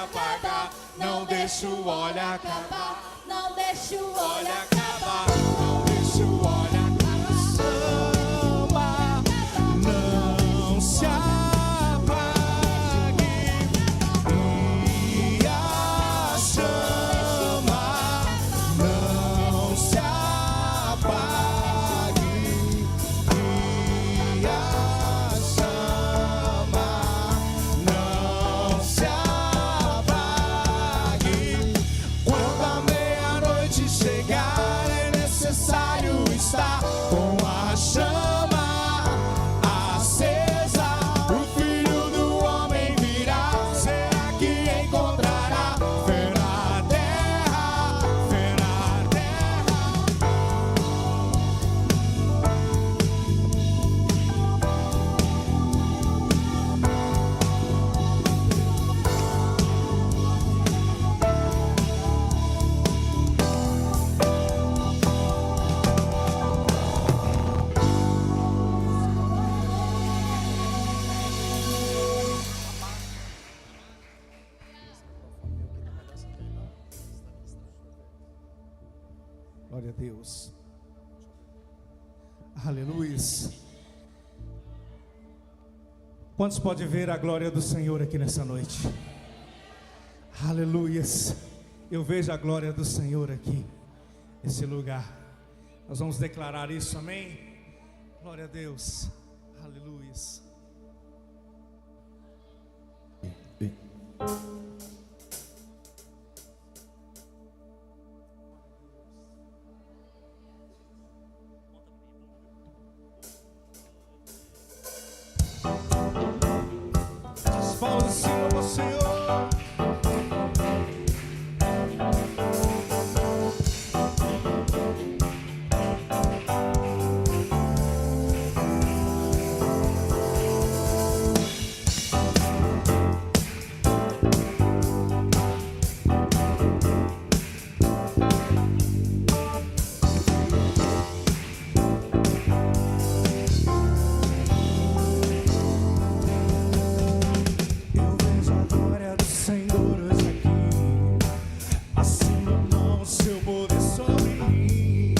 apagar, não deixa o óleo acabar, não deixa o óleo acabar, não deixa o óleo acabar. Chama, não se apague, e a chama não se apague, e a chama não se apague. Quando a meia-noite chegar, é necessário estar com a chama acesa. O Filho do Homem virá, será que encontrará fé na terra, fé na terra? Glória a Deus. Aleluia. Quantos podem ver a glória do Senhor aqui nessa noite? Aleluia. Eu vejo a glória do Senhor aqui nesse lugar. Nós vamos declarar isso, amém? Glória a Deus. Aleluia. As palmas em cima do Senhor. Eu vejo a glória do Senhor hoje aqui, assim mão o seu poder sobre mim.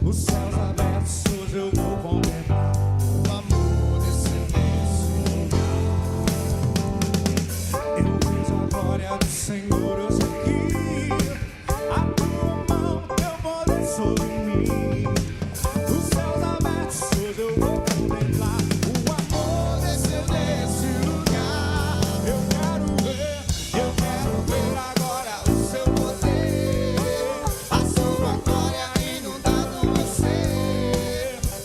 Os céus abertos hoje eu vou contemplar o amor desse lugar. Eu vejo a glória do Senhor hoje aqui, a tua mão, teu poder sobre mim. Os céus abertos hoje eu vou contemplar o amor desse lugar. Eu quero ver agora o seu poder, a sua glória inundando você.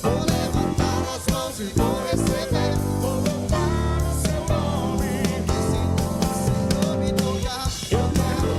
Vou levantar as mãos e vou receber, vou louvar o seu nome, que esse nome tocar. Eu quero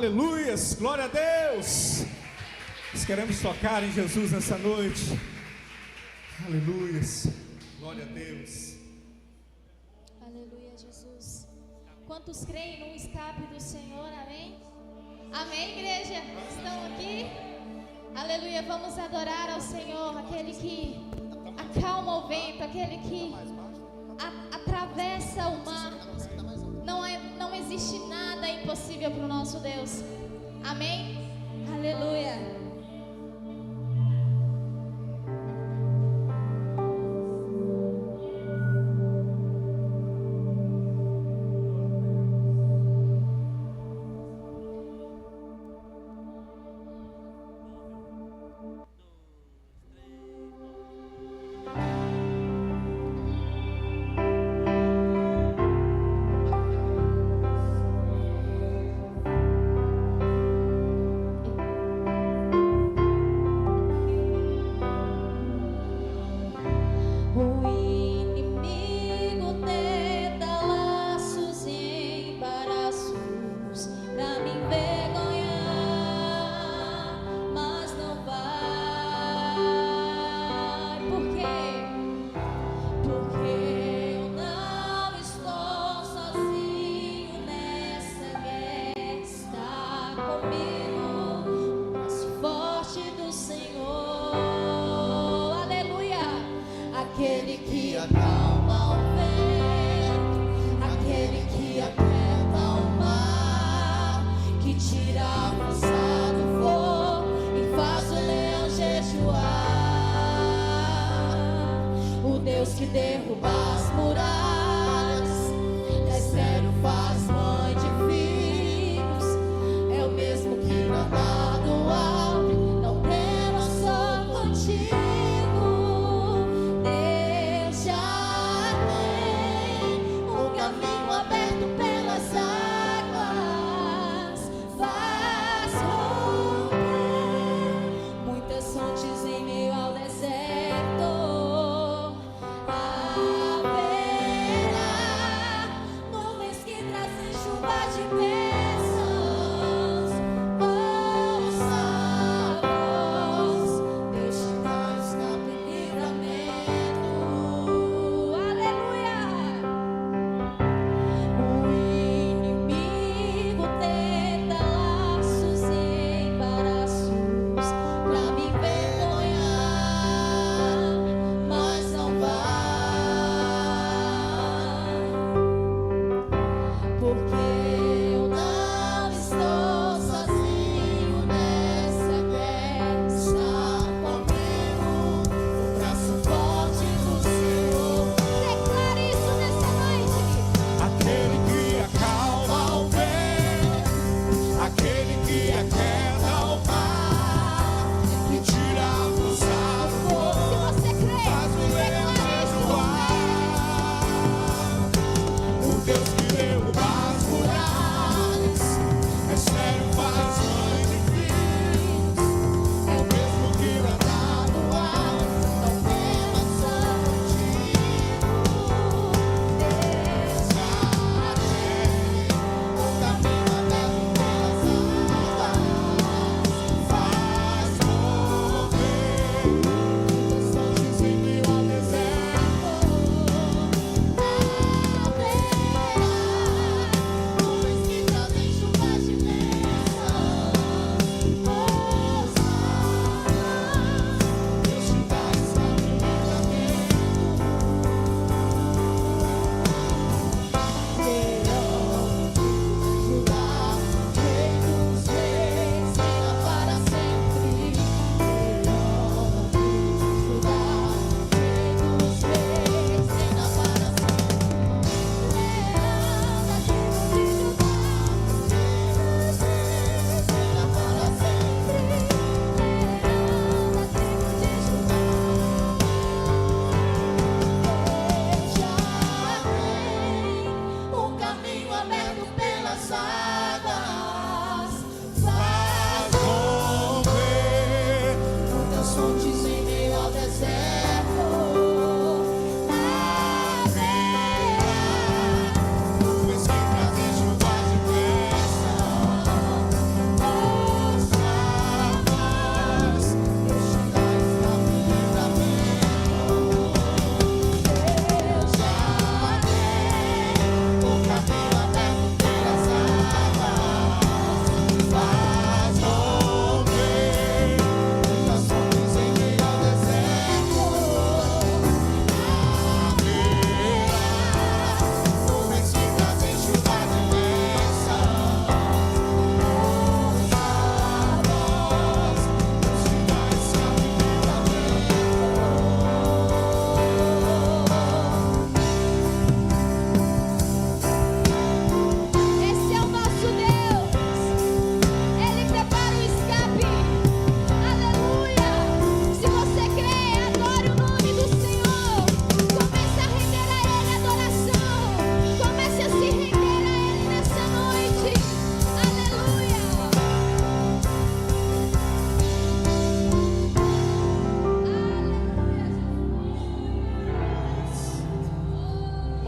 Aleluias, glória a Deus. Nós queremos tocar em Jesus nessa noite. Aleluias, glória a Deus. Aleluia, Jesus. Quantos creem no escape do Senhor, amém? Amém, igreja? Estão aqui? Aleluia, vamos adorar ao Senhor, aquele que acalma o vento, aquele que atravessa o mar. Não existe nada impossível para o nosso Deus. Amém? Aleluia. Aquele que acalma o vento, aquele que aquieta o mar, que tira a força do fogo e faz o leão jejuar. O Deus que derruba as muralhas, Estéreo faz mãe de filhos, é o mesmo que branda do alto, não temas, só contigo. Em meio ao deserto haverá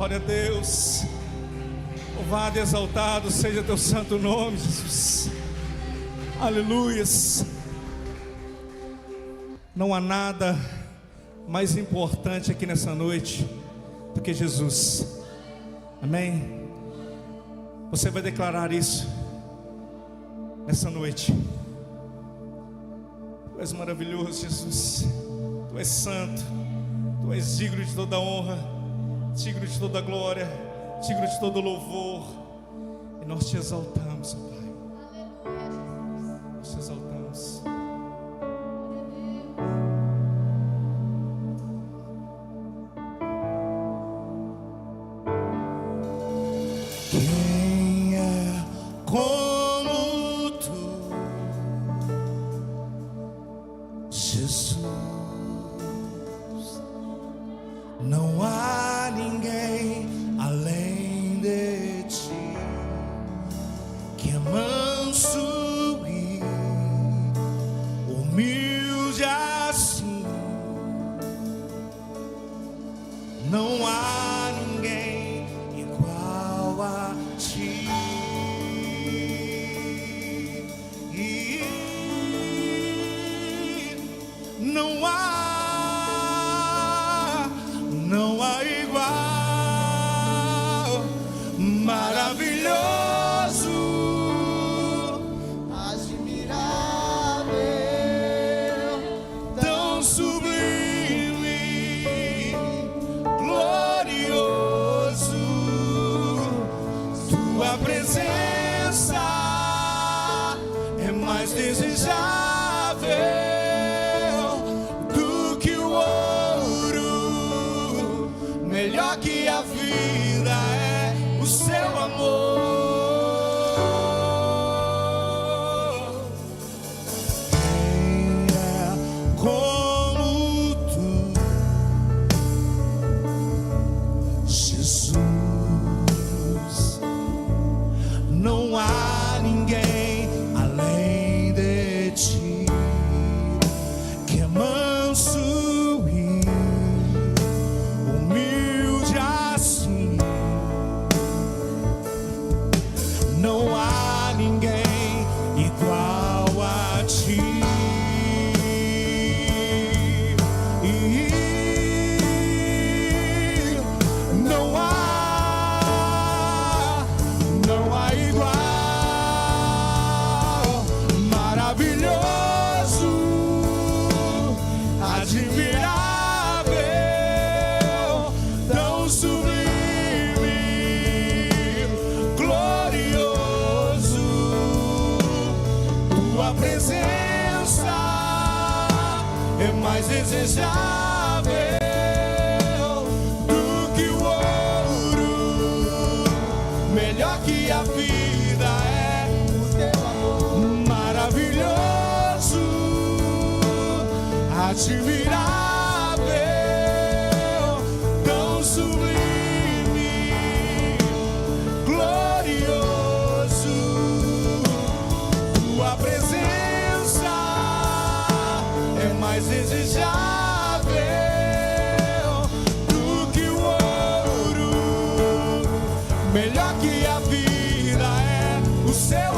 Glória a Deus. Louvado e exaltado seja teu santo nome, Jesus. Aleluias. Não há nada mais importante aqui nessa noite do que Jesus. Amém? Você vai declarar isso nessa noite. Tu és maravilhoso, Jesus. Tu és santo. Tu és digno de toda honra, digno de toda glória, digno de todo louvor. E nós te exaltamos, ó Pai. Nós te exaltamos. Quem é como tu, Jesus? Não há ninguém além de ti, que é manso e humilde assim. Não há ninguém igual a ti. Não há igual. Maravilhoso, admirável, tão sublime, glorioso. Tua presença é mais desejável do que o ouro, melhor que a vida é o seu amor. Quem é como tu, Jesus? Não há ninguém além de ti, que é manso e humilde assim. Não há ninguém igual a ti. Não há igual. Maravilhoso, admirável, tão sublime, glorioso. Tua presença é mais desejável do que o ouro, melhor que a vida é o teu amor. Maravilhoso, admirável, tão sublime, glorioso. Tua presença é mais desejável do que o ouro, melhor que a vida é o seu amor.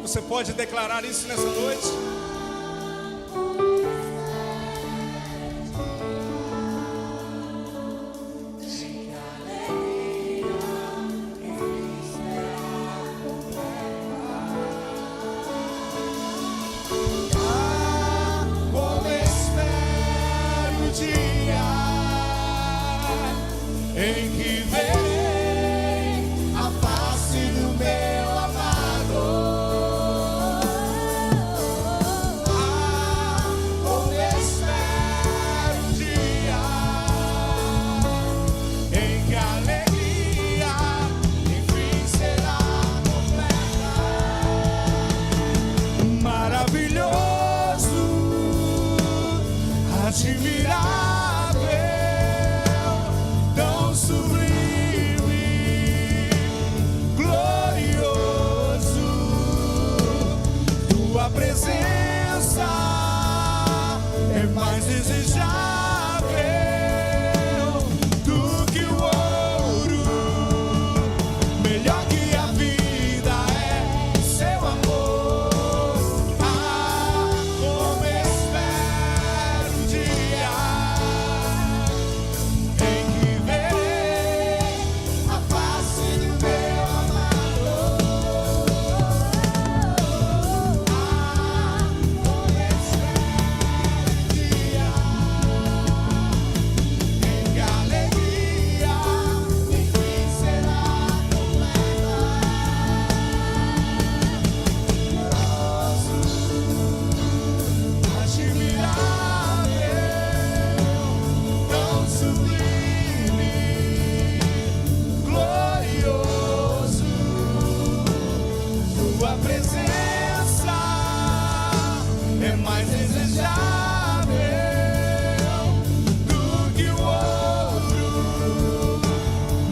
Você pode declarar isso nessa noite? Como espero o dia em que vem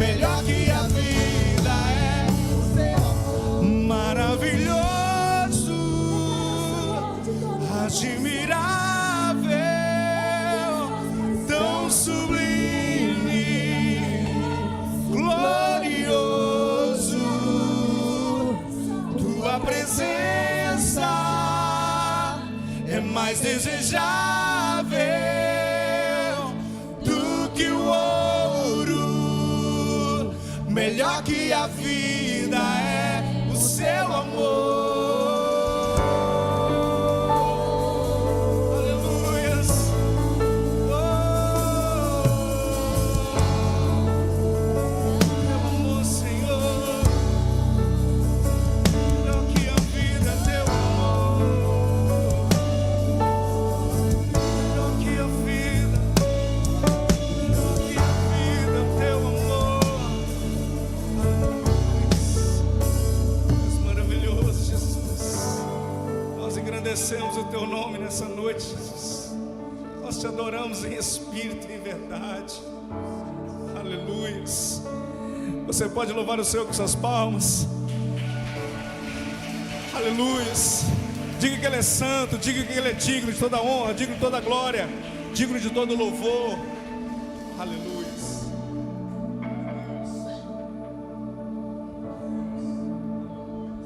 melhor que a vida é o seu amor. Maravilhoso, admirável, tão sublime, glorioso. Tua presença é mais desejável do que o ouro, melhor que a vida é o seu amor. Aleluias. Meu amor, Senhor, melhor que a vida é teu amor. Melhor que a vida, melhor que a vida, teu amor. Deus maravilhoso, Jesus. Nós engrandecemos o teu nome nessa noite, Jesus. Nós te adoramos em espírito e em verdade. Aleluia. Você pode louvar o Senhor com suas palmas. Aleluia. Diga que Ele é santo, diga que Ele é digno de toda honra, digno de toda glória, digno de todo louvor. Aleluia.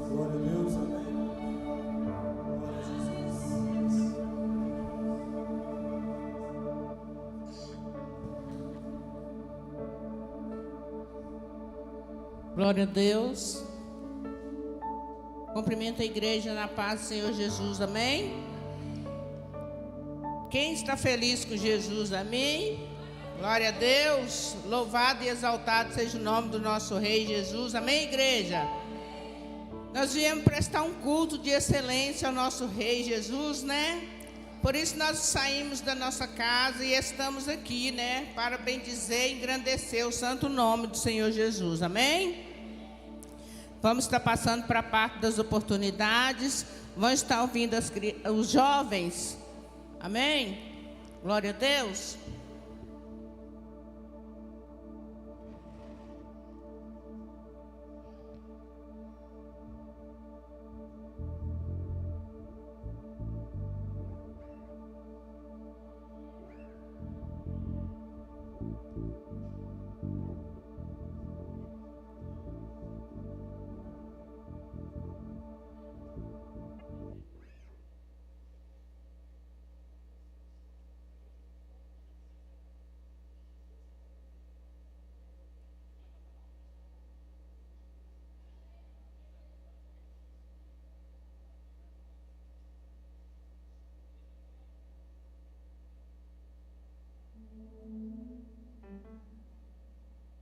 Glória a Deus, amém. Glória a Jesus. Glória a Deus. Cumprimento a igreja na paz do Senhor Jesus, amém? Quem está feliz com Jesus, amém? Glória a Deus. Louvado e exaltado seja o nome do nosso Rei Jesus, amém, igreja? Nós viemos prestar um culto de excelência ao nosso Rei Jesus, né? Por isso nós saímos da nossa casa e estamos aqui, né? Para bendizer e engrandecer o santo nome do Senhor Jesus, amém? Vamos estar passando para a parte das oportunidades. Vão estar ouvindo os jovens. Amém? Glória a Deus.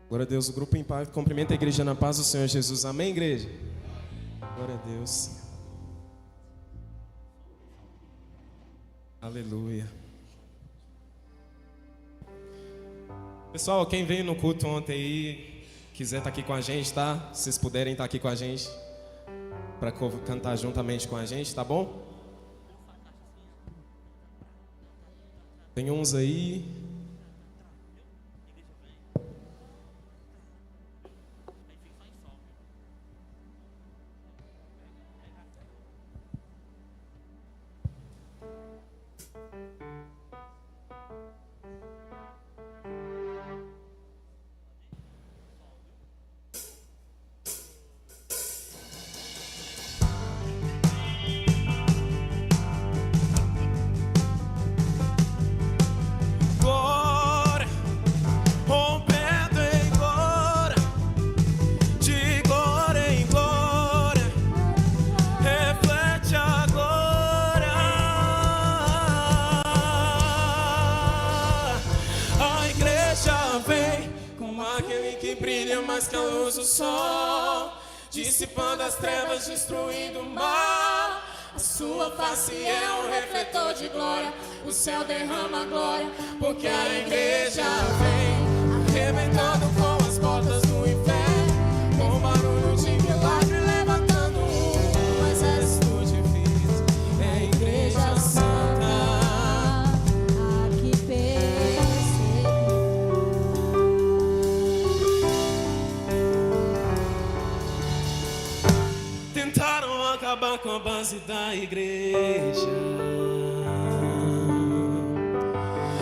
Glória a Deus, o grupo em paz cumprimenta a igreja na paz do Senhor Jesus, amém, igreja? Glória a Deus. Aleluia. Pessoal, quem veio no culto ontem aí, quiser estar aqui com a gente, tá? Se vocês puderem estar aqui com a gente, para cantar juntamente com a gente, tá bom? Tem uns aí. Que a luz do sol, dissipando as trevas, destruindo o mal. A sua face é um refletor de glória, o céu derrama glória, porque a igreja vem arrebentando com as portas do inferno, com barulho de milagre, levantando um exército de filhos. É a igreja santa, aqui perseguiu. com a base da igreja.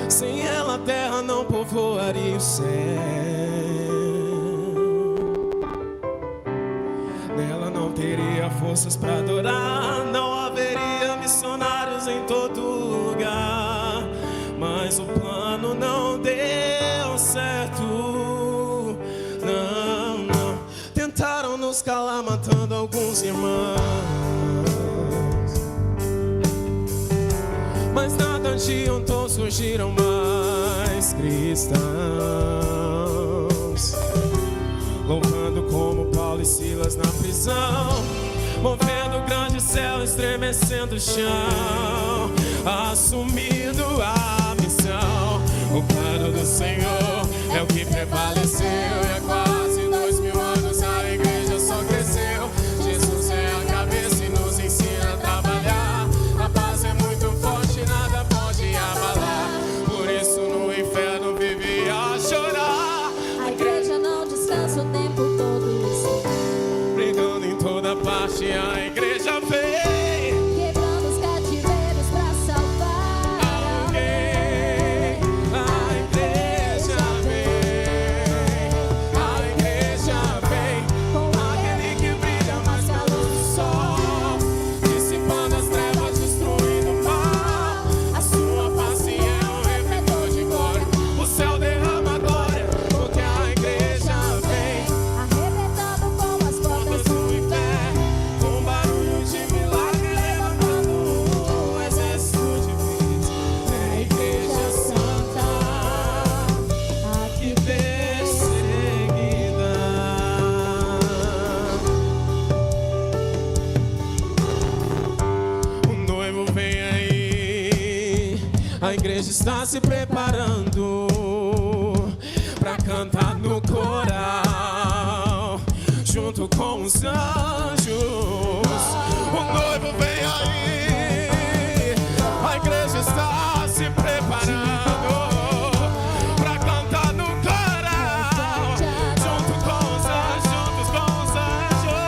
Sem ela a terra não povoaria o céu. Nela não teria forças para adorar, não haveria missionários em todo lugar. Mas o plano não deu certo. Não, não. Tentaram nos calar matando alguns irmãos, mas nada adiantou, surgiram mais cristãos, louvando como Paulo e Silas na prisão, movendo o grande céu, estremecendo o chão, assumindo a missão. O plano do Senhor é o que prevaleceu, e há quase 2000 anos a igreja só cresceu. Jesus é a cabeça e nos ensina a trabalhar. A paz é muito forte, nada pode abalar. Por isso no inferno vivia a chorar. A igreja não descansa o tempo todo, Brigando em toda parte, a igreja vem. quebrando os cativeiros pra salvar Alguém, a igreja vem. A igreja vem. com Aquele que brilha mais que a luz do sol, dissipando as trevas, destruindo o mal. A sua face é um refletor de glória. O céu derrama glória, porque a igreja vem. arrebentando com as portas Portas do inferno, com barulho de milagre, levantando um exército de vida. É a igreja santa, aqui que perseguida. O noivo vem aí, a igreja está se preparando pra cantar no coral, junto com os anjos. O noivo vem aí, a igreja está se preparando pra cantar no coral, junto com os anjos, juntos com os anjos.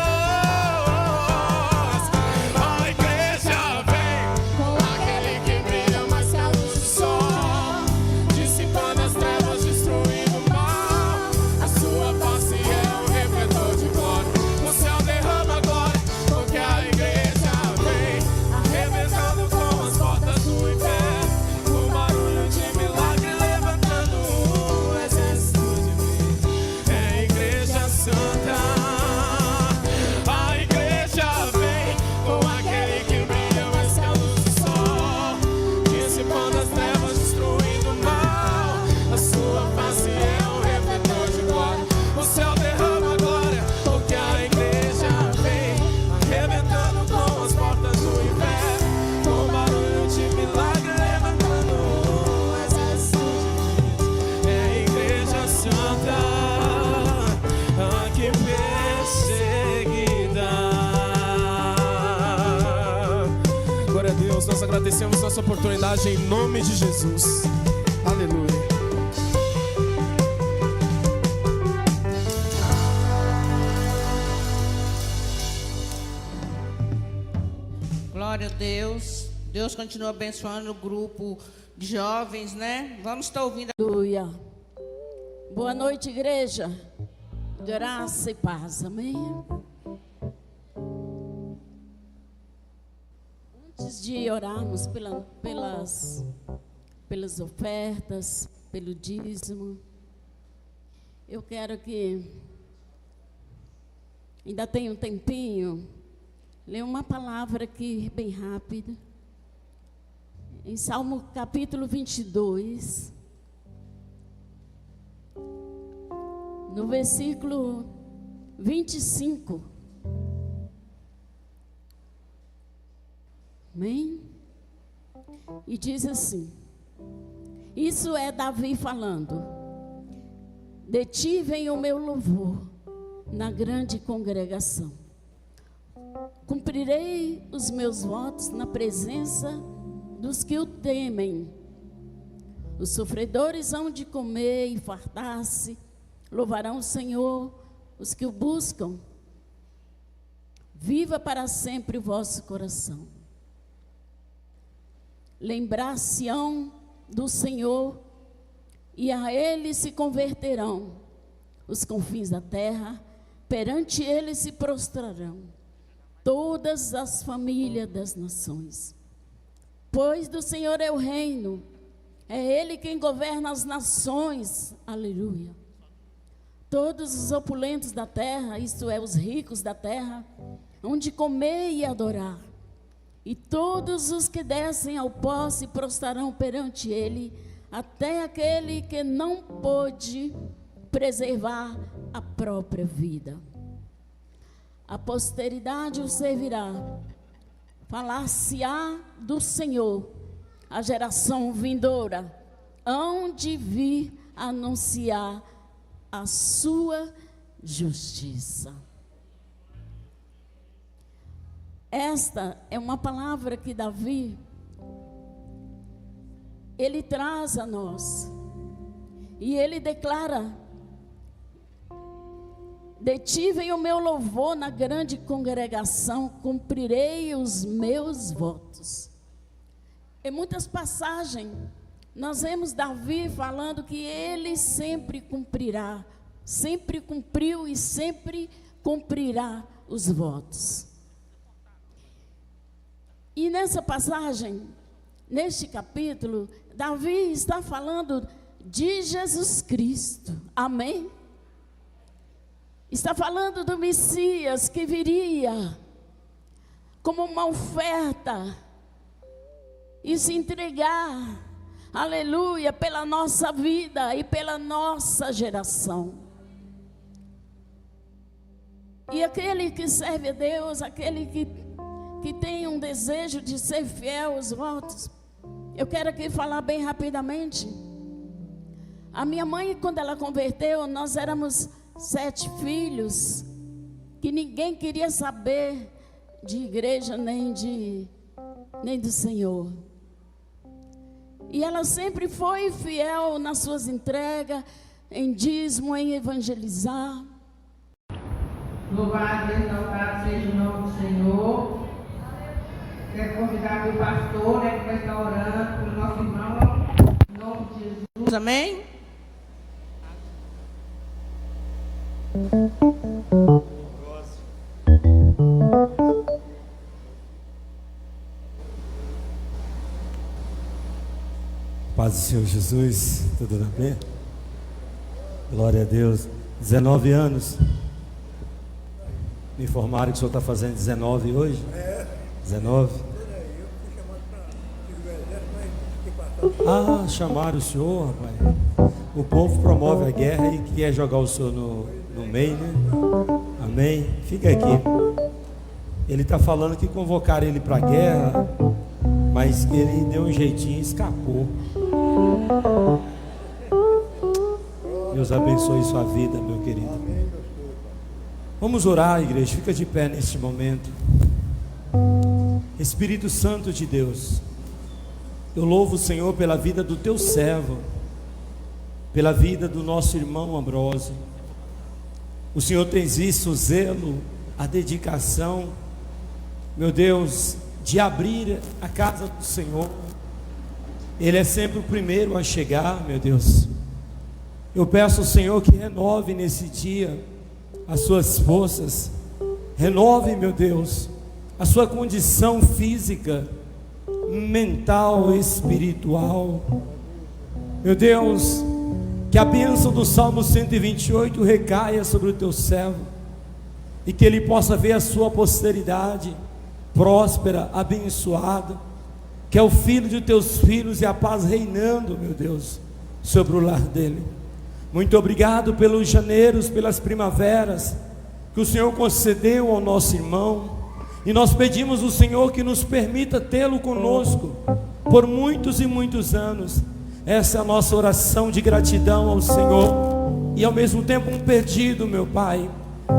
A igreja vem, com aquele que brilha mais que a luz do sol, dissipando as trevas, destruindo o mal. A sua face é um refletor de glória. O céu derrama glória, porque a igreja vem, arrebentando com as portas do inferno, com barulho de milagre, levantando um exército de vida. É a igreja santa, a igreja vem, com aquele que brilha mais que a luz do sol, dissipando as trevas, destruindo o mal. A sua face é um refletor de glória. O céu derrama glória, porque a igreja vem, arrebentando com as portas do inferno, com barulho de milagre, levantando um exército de vida. É a igreja santa, a que perseguida. Glória a Deus, nós agradecemos nossa oportunidade em nome de Jesus. Aleluia. Glória a Deus. Deus continua abençoando o grupo de jovens, né? Vamos estar ouvindo. Aleluia. Boa noite, igreja. Graça e paz, amém? Antes de orarmos pelas ofertas, pelo dízimo, eu quero que, ainda tem um tempinho, ler uma palavra aqui bem rápida. Em Salmo capítulo 22, no versículo 25. Amém? E diz assim, isso é Davi falando: de ti vem o meu louvor na grande congregação. Cumprirei os meus votos na presença dos que o temem. Os sofredores hão de comer e fartar-se, louvarão o Senhor os que o buscam. viva para sempre o vosso coração. Lembrar-se-ão do Senhor, e a Ele se converterão os confins da terra, perante Ele se prostrarão todas as famílias das nações. Pois do Senhor é o reino, é Ele quem governa as nações, aleluia. Todos os opulentos da terra, isto é, os ricos da terra, hão de comer e adorar. E todos os que descem ao pó se prostrarão perante Ele, até aquele que não pôde preservar a própria vida. A posteridade o servirá. Falar-se-á do Senhor, a geração vindoura, hão de vir anunciar a sua justiça. Esta é uma palavra que Davi, ele traz a nós. E ele declara: detivem o meu louvor na grande congregação, cumprirei os meus votos. Em muitas passagens, nós vemos Davi falando que ele sempre cumprirá, sempre cumpriu e sempre cumprirá os votos. E nessa passagem, neste capítulo, Davi está falando de Jesus Cristo, amém? Está falando do Messias que viria como uma oferta e se entregar, aleluia, pela nossa vida e pela nossa geração. E aquele que serve a Deus, aquele que tem um desejo de ser fiel aos votos, eu quero aqui falar bem rapidamente. A minha mãe, quando ela converteu, nós éramos 7 filhos, que ninguém queria saber de igreja nem do Senhor. E ela sempre foi fiel nas suas entregas, em dízimo, em evangelizar. Louvado e exaltado seja o nome do Senhor. Quero convidar o pastor, que vai estar orando pelo nosso irmão, em nome de Jesus. Amém? Paz do Senhor Jesus, tudo bem? Glória a Deus. 19 anos. Me informaram que o senhor está fazendo 19 hoje? 19? Ah, chamaram o senhor, rapaz. O povo promove a guerra e quer jogar o senhor no meio, né? Amém? Fica aqui. Ele está falando que convocaram ele para a guerra, mas ele deu um jeitinho e escapou. Deus abençoe sua vida, meu querido. Vamos orar, igreja. Fica de pé neste momento. Espírito Santo de Deus, eu louvo o Senhor pela vida do teu servo, pela vida do nosso irmão Ambrósio. O Senhor tem visto o zelo, a dedicação, meu Deus, de abrir a casa do Senhor. Ele é sempre o primeiro a chegar, meu Deus. Eu peço ao Senhor que renove nesse dia as suas forças, renove, meu Deus, a sua condição física, mental, espiritual. Meu Deus, que a bênção do Salmo 128 recaia sobre o teu servo, e que ele possa ver a sua posteridade próspera, abençoada, que é o filho de teus filhos e a paz reinando, meu Deus, sobre o lar dele. Muito obrigado pelos janeiros, pelas primaveras que o Senhor concedeu ao nosso irmão, e nós pedimos ao Senhor que nos permita tê-lo conosco por muitos e muitos anos. Essa é a nossa oração de gratidão ao Senhor, e ao mesmo tempo um pedido, meu Pai,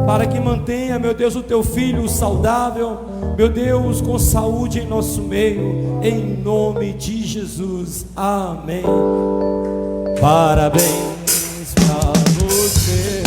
para que mantenha, meu Deus, o teu filho saudável, meu Deus, com saúde em nosso meio, em nome de Jesus, amém. Parabéns para você.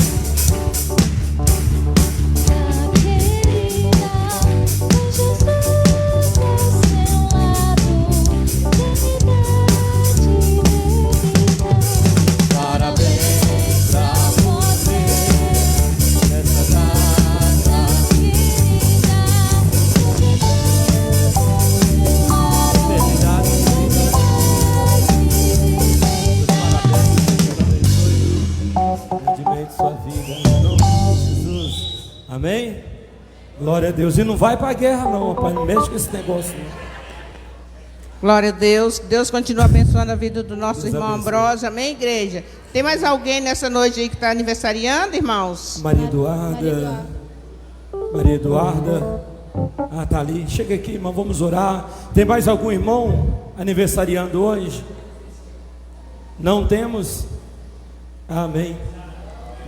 Amém? Glória a Deus. E não vai para a guerra não, rapaz, não mexe com esse negócio não. Glória a Deus. Deus continua abençoando a vida do nosso Deus irmão abençoe. Ambrósio. Amém, igreja? Tem mais alguém nessa noite aí que está aniversariando, irmãos? Maria Eduarda. Maria Eduarda. Ah, tá ali. Chega aqui, irmão, vamos orar. Tem mais algum irmão aniversariando hoje? Não temos? Amém.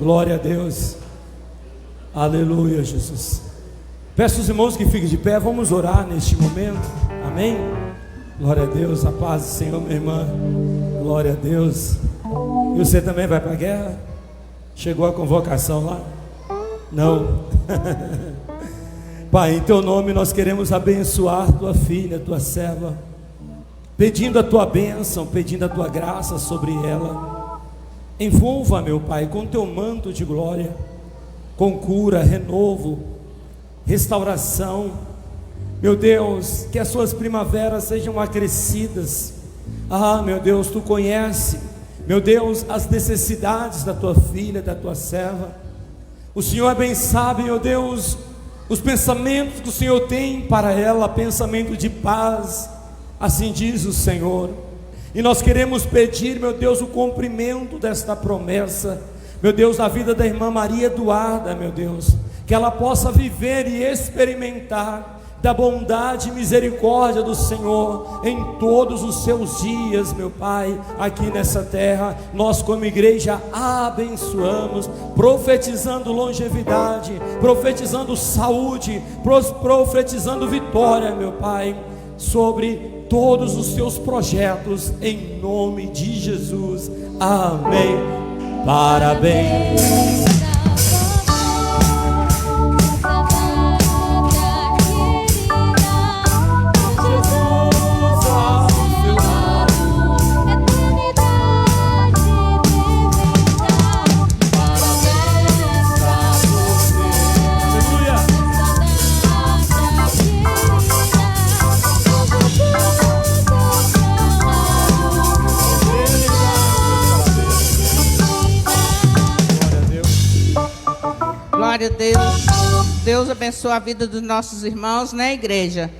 Glória a Deus. Aleluia, Jesus. Peço aos irmãos que fiquem de pé, vamos orar neste momento. Amém. Glória a Deus, a paz do Senhor, minha irmã. Glória a Deus. E você também vai para a guerra? Chegou a convocação lá? Não. Pai, em teu nome nós queremos abençoar tua filha, tua serva, pedindo a tua bênção, pedindo a tua graça sobre ela. Envolva, meu Pai, com teu manto de glória, com cura, renovo, restauração. Meu Deus, que as suas primaveras sejam acrescidas. Ah, meu Deus, tu conhece, meu Deus, as necessidades da tua filha, da tua serva. O Senhor bem sabe, meu Deus, os pensamentos que o Senhor tem para ela, pensamento de paz, assim diz o Senhor. E nós queremos pedir, meu Deus, o cumprimento desta promessa, meu Deus, na vida da irmã Maria Eduarda, meu Deus, que ela possa viver e experimentar da bondade e misericórdia do Senhor em todos os seus dias, meu Pai, aqui nessa terra. Nós como igreja abençoamos, profetizando longevidade, profetizando saúde, profetizando vitória, meu Pai, sobre todos os seus projetos, em nome de Jesus, amém. Parabéns. Glória a Deus. Deus abençoe a vida dos nossos irmãos, né, igreja?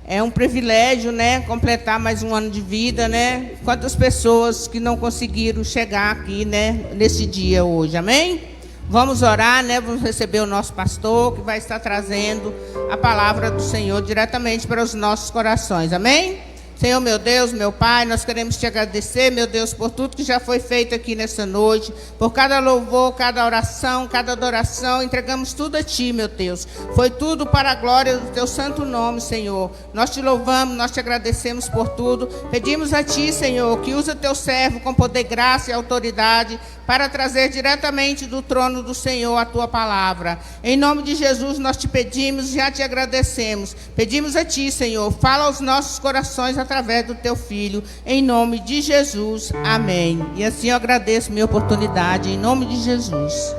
É um privilégio, né, completar mais um ano de vida, né? Quantas pessoas que não conseguiram chegar aqui, né, nesse dia hoje, amém? Vamos orar, né? Vamos receber o nosso pastor, que vai estar trazendo a palavra do Senhor diretamente para os nossos corações, amém? Senhor, meu Deus, meu Pai, nós queremos te agradecer, meu Deus, por tudo que já foi feito aqui nessa noite, por cada louvor, cada oração, cada adoração, entregamos tudo a Ti, meu Deus. Foi tudo para a glória do Teu santo nome, Senhor. Nós te louvamos, nós te agradecemos por tudo. Pedimos a Ti, Senhor, que usa Teu servo com poder, graça e autoridade para trazer diretamente do trono do Senhor a Tua palavra. Em nome de Jesus, nós te pedimos, já te agradecemos. Pedimos a Ti, Senhor, fala aos nossos corações através do Teu Filho, em nome de Jesus, amém. E assim eu agradeço minha oportunidade, em nome de Jesus.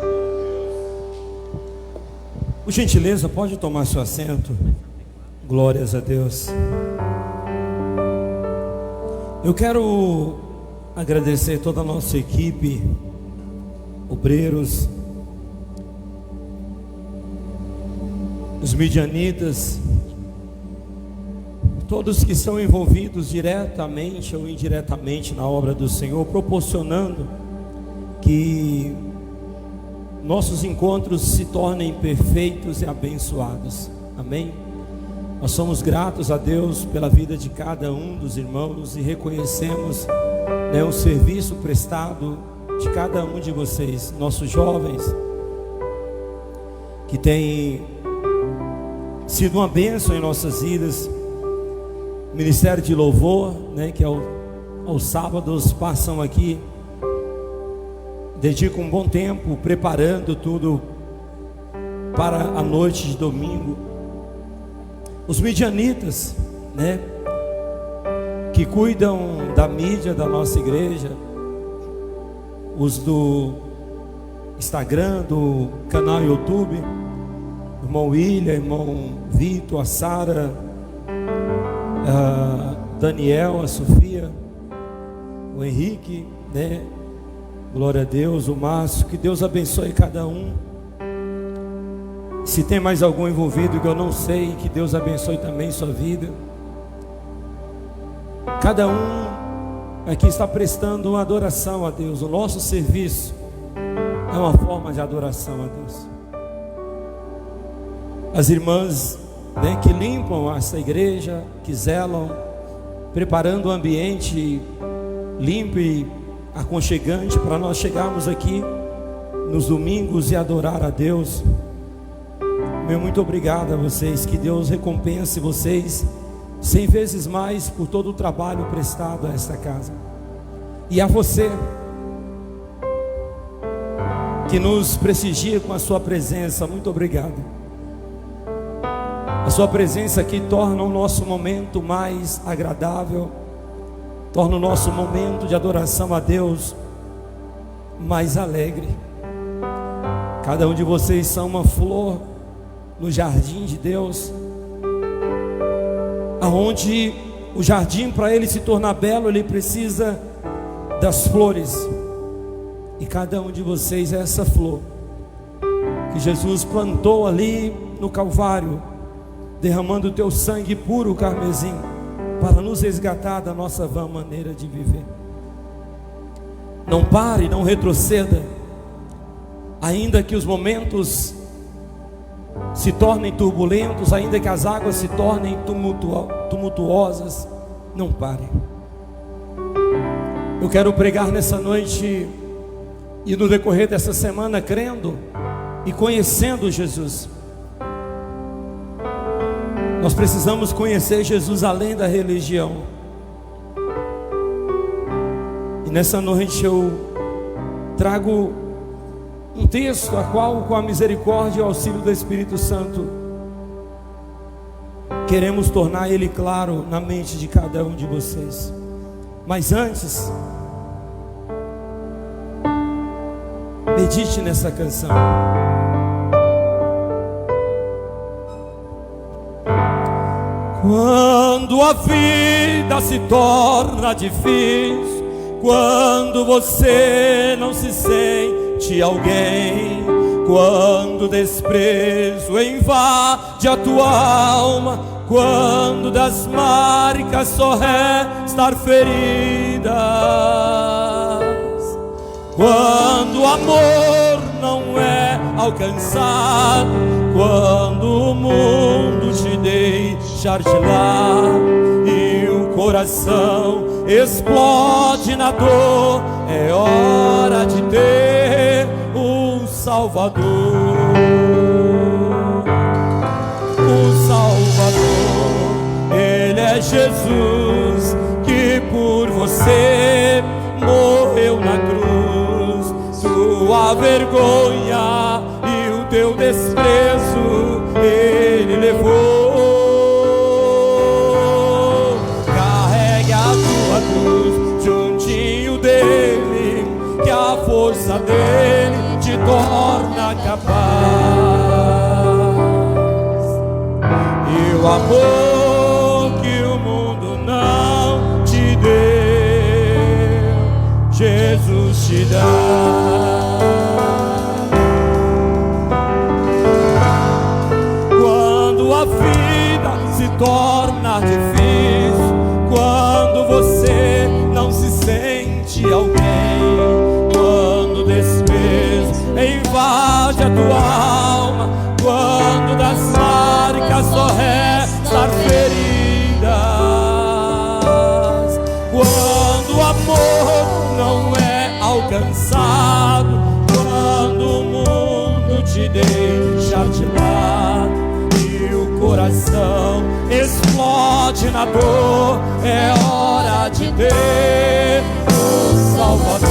Por gentileza, pode tomar seu assento. Glórias a Deus. Eu quero agradecer toda a nossa equipe, obreiros, os midianitas, todos que são envolvidos diretamente ou indiretamente na obra do Senhor, proporcionando que nossos encontros se tornem perfeitos e abençoados, amém? Nós somos gratos a Deus pela vida de cada um dos irmãos e reconhecemos, né, o serviço prestado de cada um de vocês, nossos jovens, que têm sido uma bênção em nossas vidas. Ministério de Louvor, né, que aos sábados passam aqui, dedicam um bom tempo preparando tudo para a noite de domingo. Os midianitas, né, que cuidam da mídia da nossa igreja, os do Instagram, do canal YouTube, irmão William, irmão Vitor, a Sara, a Daniel, a Sofia, o Henrique, né? Glória a Deus, o Márcio, que Deus abençoe cada um. Se tem mais algum envolvido que eu não sei, que Deus abençoe também sua vida. Cada um aqui está prestando uma adoração a Deus. O nosso serviço é uma forma de adoração a Deus. As irmãs, né, que limpam essa igreja, que zelam, preparando o ambiente limpo e aconchegante para nós chegarmos aqui nos domingos e adorar a Deus. Meu muito obrigado a vocês. Que Deus recompense vocês 100 vezes mais por todo o trabalho prestado a esta casa. E a você que nos prestigia com a sua presença, muito obrigado. A sua presença aqui torna o nosso momento mais agradável, torna o nosso momento de adoração a Deus mais alegre. Cada um de vocês são uma flor no jardim de Deus, aonde o jardim, para ele se tornar belo, ele precisa das flores. E cada um de vocês é essa flor que Jesus plantou ali no Calvário, derramando o teu sangue puro carmesim, para nos resgatar da nossa vã maneira de viver. Não pare, não retroceda, ainda que os momentos se tornem turbulentos, ainda que as águas se tornem tumultuosas, não pare. Eu quero pregar nessa noite e no decorrer dessa semana crendo e conhecendo Jesus. Nós precisamos conhecer Jesus além da religião. E nessa noite eu trago um texto a qual, com a misericórdia e o auxílio do Espírito Santo, queremos tornar ele claro na mente de cada um de vocês. Mas antes, medite nessa canção. Quando a vida se torna difícil, quando você não se sente alguém, quando o desprezo invade a tua alma, quando das marcas só restar feridas, quando o amor não é alcançado, quando o mundo te deixar de lado e o coração explode na dor, é hora de ter um Salvador. O Salvador, Ele é Jesus, que por você morreu na cruz. Tua vergonha e o teu desprezo Ele levou. Carregue a tua cruz juntinho dele, que a força dele te torna capaz. E o amor que o mundo não te deu, Jesus te dá. Quando a vida se torna difícil, quando você não se sente alguém, quando o desprezo invade a tua alma, quando das marcas só restam feridas, quando o amor não é alcançado, quando o mundo te deixa de lado e o coração explode na dor, é hora de ter o Salvador.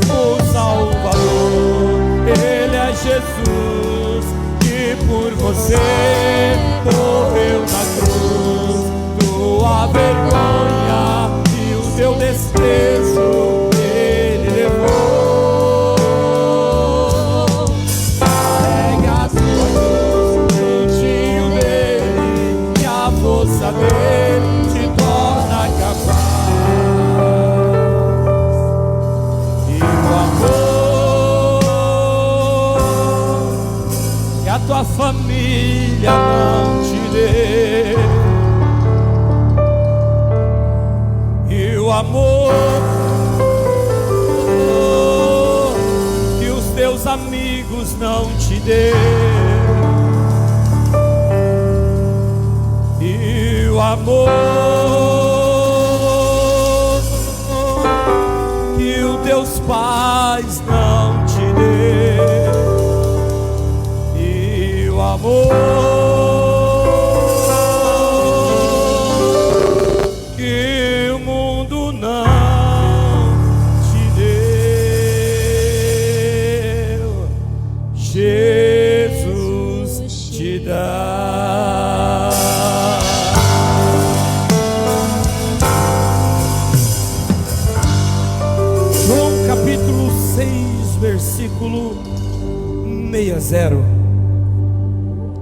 O Salvador, Ele é Jesus, que por você morreu na cruz. Tua vergonha e o teu desprezo Ele levou. Carrega a tua cruz juntinho dele, que a força dele te torna capaz. E o amor tua família não te deu, e o amor que os teus amigos não te deu, e o amor que os teus pais não te deu, e o amor que o mundo não te deu, Jesus te dá. João capítulo 6, versículo 60.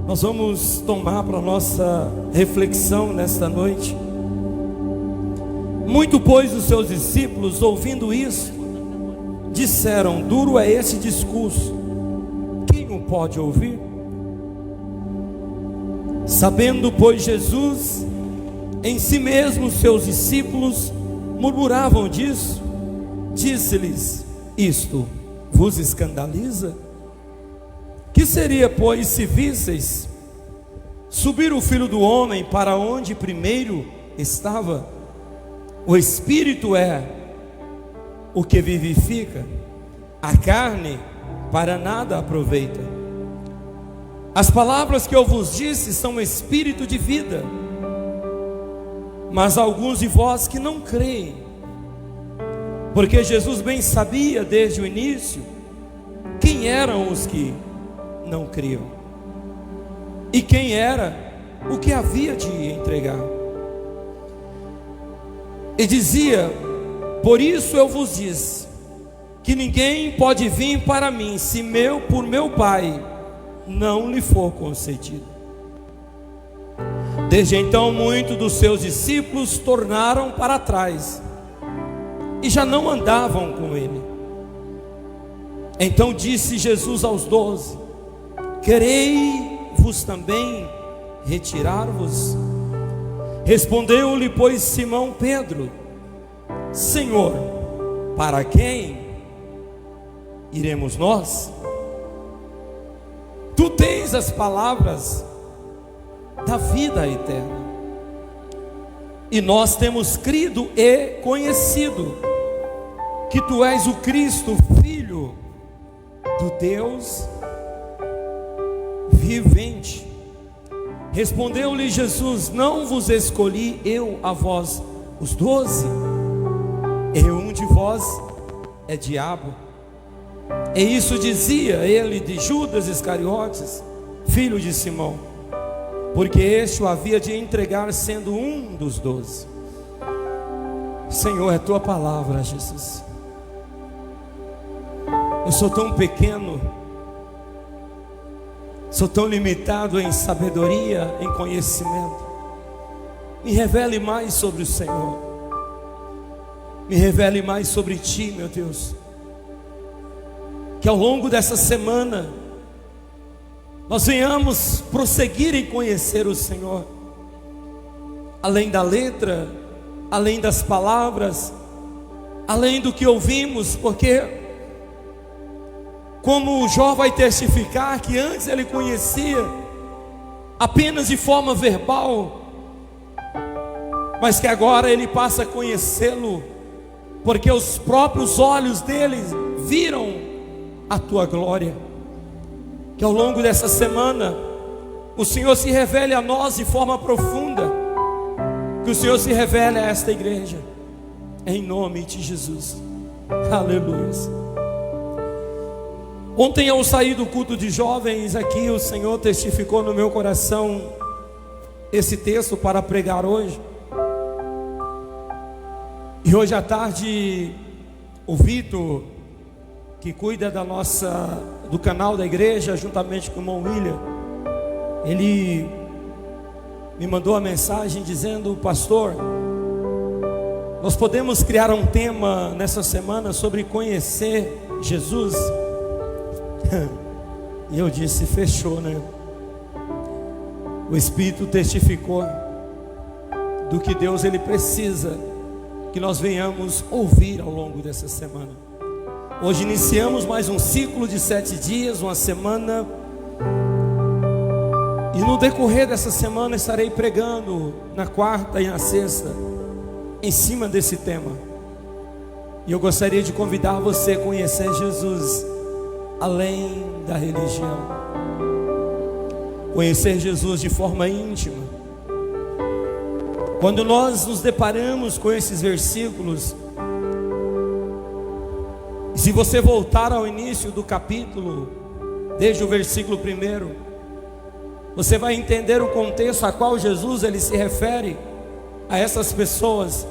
Nós vamos tomar para nossa reflexão nesta noite. Muito, pois, os seus discípulos, ouvindo isso, disseram: duro é esse discurso, quem o pode ouvir? Sabendo, pois, Jesus em si mesmo, seus discípulos murmuravam disso, disse-lhes: isto vos escandaliza? Que seria, pois, se visseis subir o Filho do Homem para onde primeiro estava? O Espírito é o que vivifica, a carne para nada aproveita. As palavras que eu vos disse são espírito de vida, mas alguns de vós que não creem. Porque Jesus bem sabia desde o início quem eram os que não criam e quem era o que havia de entregar. E dizia: por isso eu vos disse que ninguém pode vir para mim se por meu Pai não lhe for concedido. Desde então muitos dos seus discípulos tornaram para trás e já não andavam com ele. Então disse Jesus aos 12: querei-vos também retirar-vos? Respondeu-lhe, pois, Simão Pedro: Senhor, para quem iremos nós? Tu tens as palavras da vida eterna, e nós temos crido e conhecido que tu és o Cristo, Filho do Deus vivente. Respondeu-lhe Jesus: não vos escolhi eu a vós os 12, e um de vós é diabo. E isso dizia ele de Judas Iscariotes, filho de Simão, porque este o havia de entregar, sendo um dos 12. Senhor, é tua palavra, Jesus. Eu sou tão pequeno, sou tão limitado em sabedoria, em conhecimento. Me revele mais sobre o Senhor, me revele mais sobre ti, meu Deus. Que ao longo dessa semana nós venhamos prosseguir em conhecer o Senhor, além da letra, além das palavras, além do que ouvimos, porque como Jó vai testificar que antes ele conhecia apenas de forma verbal, mas que agora ele passa a conhecê-lo, porque os próprios olhos dele viram a tua glória. Que ao longo dessa semana o Senhor se revele a nós de forma profunda, que o Senhor se revele a esta igreja, em nome de Jesus. Aleluia. Ontem ao sair do culto de jovens aqui, o Senhor testificou no meu coração esse texto para pregar hoje. E hoje à tarde o Vitor, que cuida do canal da igreja, juntamente com o irmão William, ele me mandou a mensagem dizendo: pastor, nós podemos criar um tema nessa semana sobre conhecer Jesus? E eu disse: fechou, né? O Espírito testificou do que Deus ele precisa que nós venhamos ouvir ao longo dessa semana. Hoje iniciamos mais um ciclo de 7 dias, uma semana. E no decorrer dessa semana estarei pregando na quarta e na sexta em cima desse tema. E eu gostaria de convidar você a conhecer Jesus além da religião. Conhecer Jesus de forma íntima. Quando nós nos deparamos com esses versículos, se você voltar ao início do capítulo, desde o versículo 1, você vai entender o contexto a qual Jesus ele se refere a essas pessoas.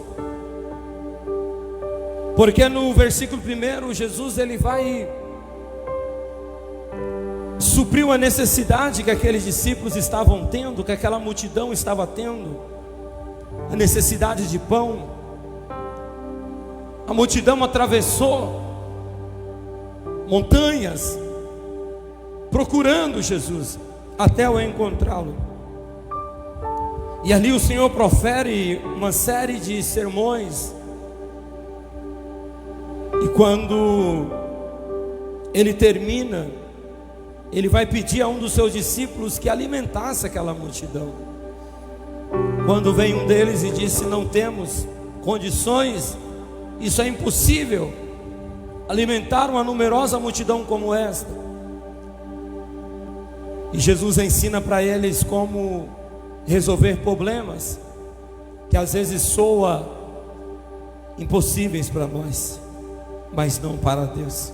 Porque no versículo 1, Jesus ele vai suprir uma necessidade que aqueles discípulos estavam tendo, que aquela multidão estava tendo, a necessidade de pão. A multidão atravessou montanhas procurando Jesus até o encontrá-lo. E ali o Senhor profere uma série de sermões. E quando ele termina, ele vai pedir a um dos seus discípulos que alimentasse aquela multidão. Quando vem um deles e disse: não temos condições, isso é impossível, alimentar uma numerosa multidão como esta. E Jesus ensina para eles como resolver problemas que às vezes soa impossíveis para nós, mas não para Deus.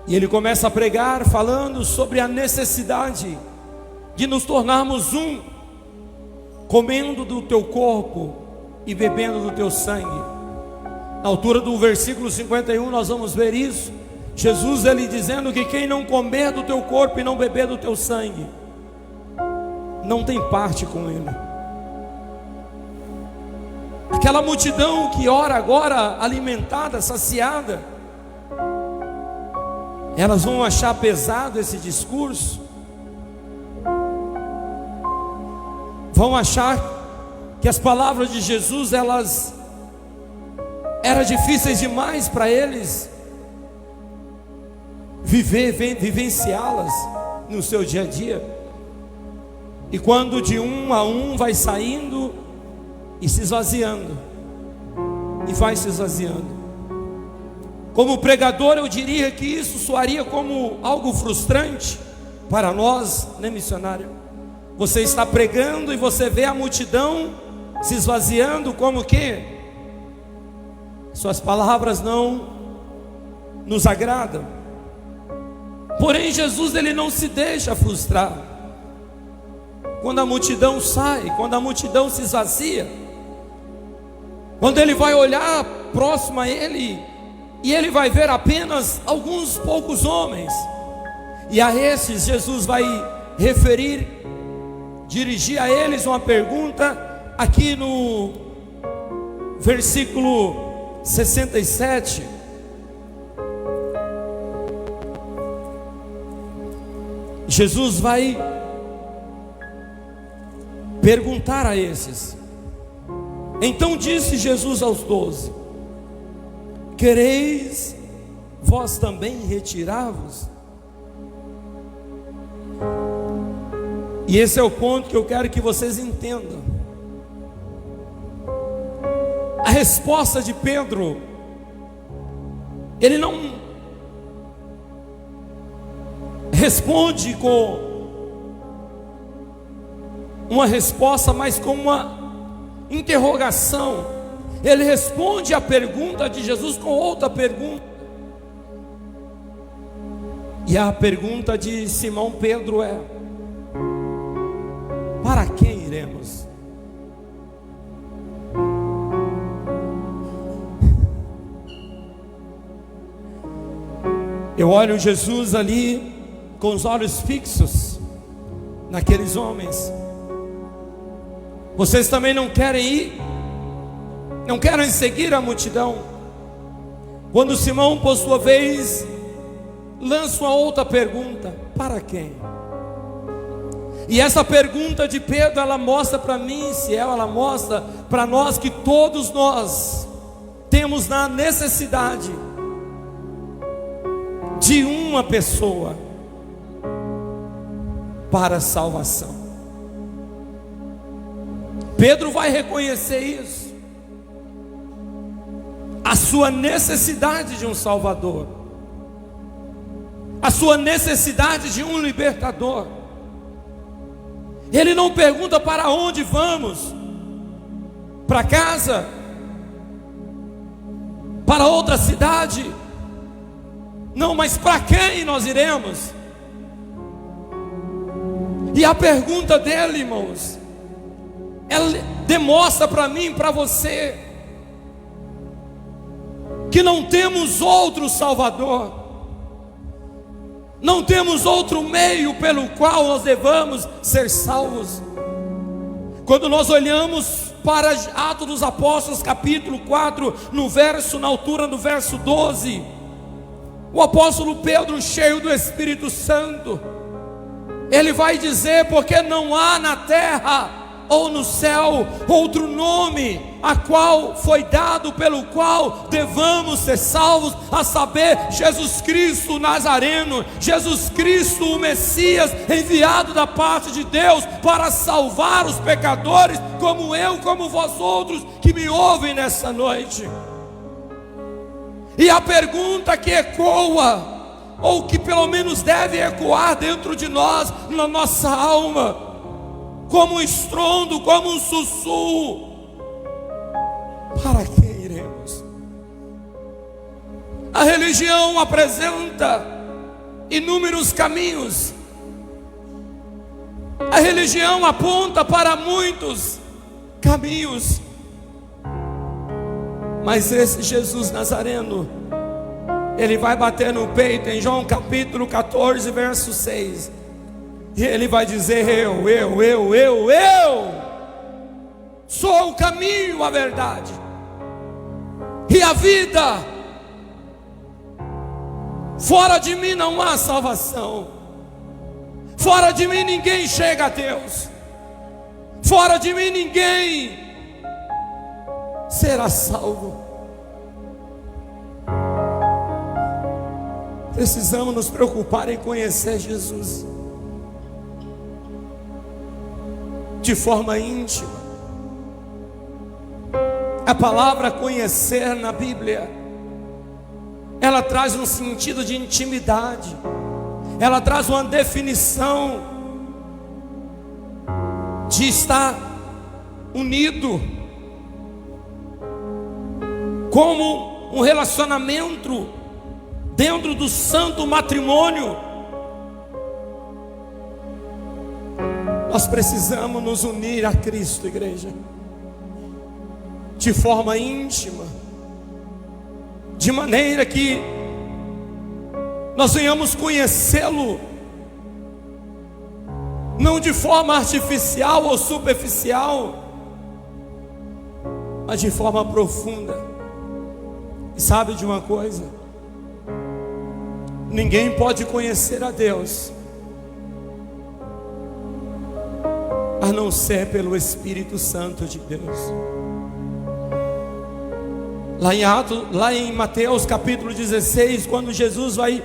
E ele começa a pregar falando sobre a necessidade de nos tornarmos um, comendo do teu corpo e bebendo do teu sangue. Na altura do versículo 51 nós vamos ver isso. Jesus ele dizendo que quem não comer do teu corpo e não beber do teu sangue não tem parte com ele. Aquela multidão que ora agora alimentada, saciada, elas vão achar pesado esse discurso, vão achar que as palavras de Jesus elas eram difíceis demais para eles vivenciá-las no seu dia a dia. E quando de um a um vai saindo e se esvaziando, e vai se esvaziando. Como pregador eu diria que isso soaria como algo frustrante para nós, né, missionário? Você está pregando e você vê a multidão se esvaziando, como que suas palavras não nos agradam. Porém Jesus ele não se deixa frustrar. Quando a multidão sai, quando a multidão se esvazia, quando ele vai olhar próximo a ele, e ele vai ver apenas alguns poucos homens, e a esses Jesus vai dirigir a eles uma pergunta, aqui no versículo 67. Jesus vai perguntar a esses. Então disse Jesus aos 12: quereis vós também retirar-vos? E esse é o ponto que eu quero que vocês entendam. A resposta de Pedro, ele não responde com uma resposta, mas com uma interrogação. Ele responde a pergunta de Jesus com outra pergunta. E a pergunta de Simão Pedro é: para quem iremos? Eu olho Jesus ali com os olhos fixos naqueles homens. Vocês também não querem ir? Não querem seguir a multidão? Quando Simão, por sua vez, lança uma outra pergunta: para quem? E essa pergunta de Pedro, ela mostra para mim, Ciel, ela mostra para nós que todos nós temos na necessidade de uma pessoa para a salvação. Pedro vai reconhecer isso, a sua necessidade de um Salvador, a sua necessidade de um libertador. Ele não pergunta para onde vamos, para casa, para outra cidade, não, mas para quem nós iremos? E a pergunta dele, irmãos, ela demonstra para mim, para você, que não temos outro Salvador, não temos outro meio pelo qual nós devamos ser salvos. Quando nós olhamos para Atos dos Apóstolos, capítulo 4, na altura do verso 12, o apóstolo Pedro, cheio do Espírito Santo, ele vai dizer: porque não há na terra ou no céu outro nome a qual foi dado pelo qual devamos ser salvos, a saber, Jesus Cristo Nazareno, Jesus Cristo o Messias, enviado da parte de Deus para salvar os pecadores, como eu, como vós outros que me ouvem nessa noite. E a pergunta que ecoa, ou que pelo menos deve ecoar dentro de nós, na nossa alma, como um estrondo, como um sussurro: para quem iremos? A religião apresenta inúmeros caminhos, a religião aponta para muitos caminhos, mas esse Jesus Nazareno, ele vai bater no peito em João capítulo 14, verso 6, e ele vai dizer: eu sou o caminho, a verdade e a vida. Fora de mim não há salvação, fora de mim ninguém chega a Deus, fora de mim ninguém será salvo. Precisamos nos preocupar em conhecer Jesus de forma íntima. A palavra conhecer na Bíblia, ela traz um sentido de intimidade, ela traz uma definição de estar unido, como um relacionamento dentro do santo matrimônio. Nós precisamos nos unir a Cristo, igreja, de forma íntima, de maneira que nós venhamos conhecê-lo, não de forma artificial ou superficial, mas de forma profunda. E sabe de uma coisa? Ninguém pode conhecer a Deus a não ser pelo Espírito Santo de Deus. Lá em Mateus capítulo 16, quando Jesus vai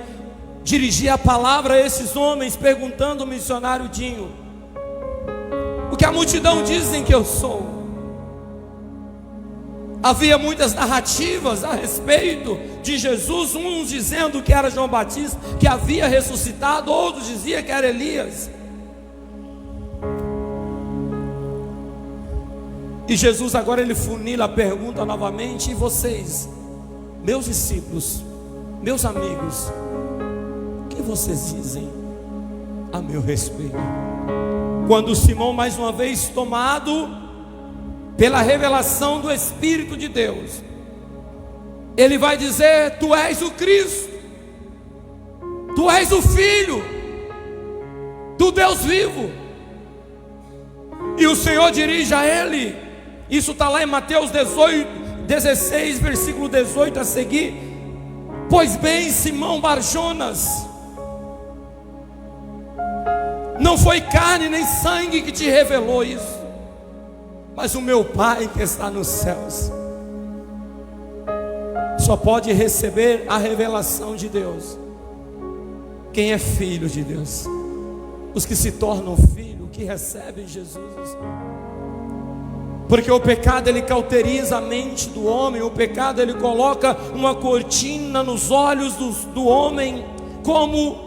dirigir a palavra a esses homens, perguntando ao missionário Dinho: o que a multidão dizem que eu sou? Havia muitas narrativas a respeito de Jesus, uns dizendo que era João Batista, que havia ressuscitado, outros diziam que era Elias. E Jesus agora ele funila a pergunta novamente: e vocês, meus discípulos, meus amigos, o que vocês dizem a meu respeito? Quando Simão, mais uma vez tomado pela revelação do Espírito de Deus, ele vai dizer: tu és o Cristo, tu és o Filho do Deus vivo. E o Senhor dirige a ele, isso está lá em Mateus 16, versículo 18 a seguir: pois bem, Simão Barjonas, Não foi carne nem sangue que te revelou isso, mas o meu Pai que está nos céus. Só pode receber a revelação de Deus quem é filho de Deus. Os que se tornam filhos, que recebem Jesus. Porque o pecado ele cauteriza a mente do homem. O pecado ele coloca uma cortina nos olhos do homem, como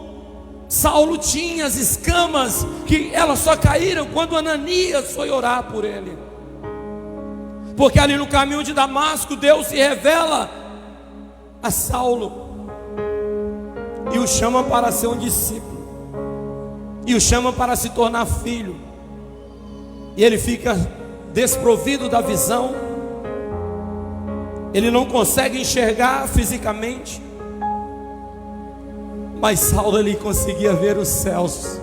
Saulo tinha as escamas, que elas só caíram quando Ananias foi orar por ele. Porque ali no caminho de Damasco, Deus se revela a Saulo e o chama para ser um discípulo, e o chama para se tornar filho. E ele fica desprovido da visão, ele não consegue enxergar fisicamente, mas Saulo ele conseguia ver os céus.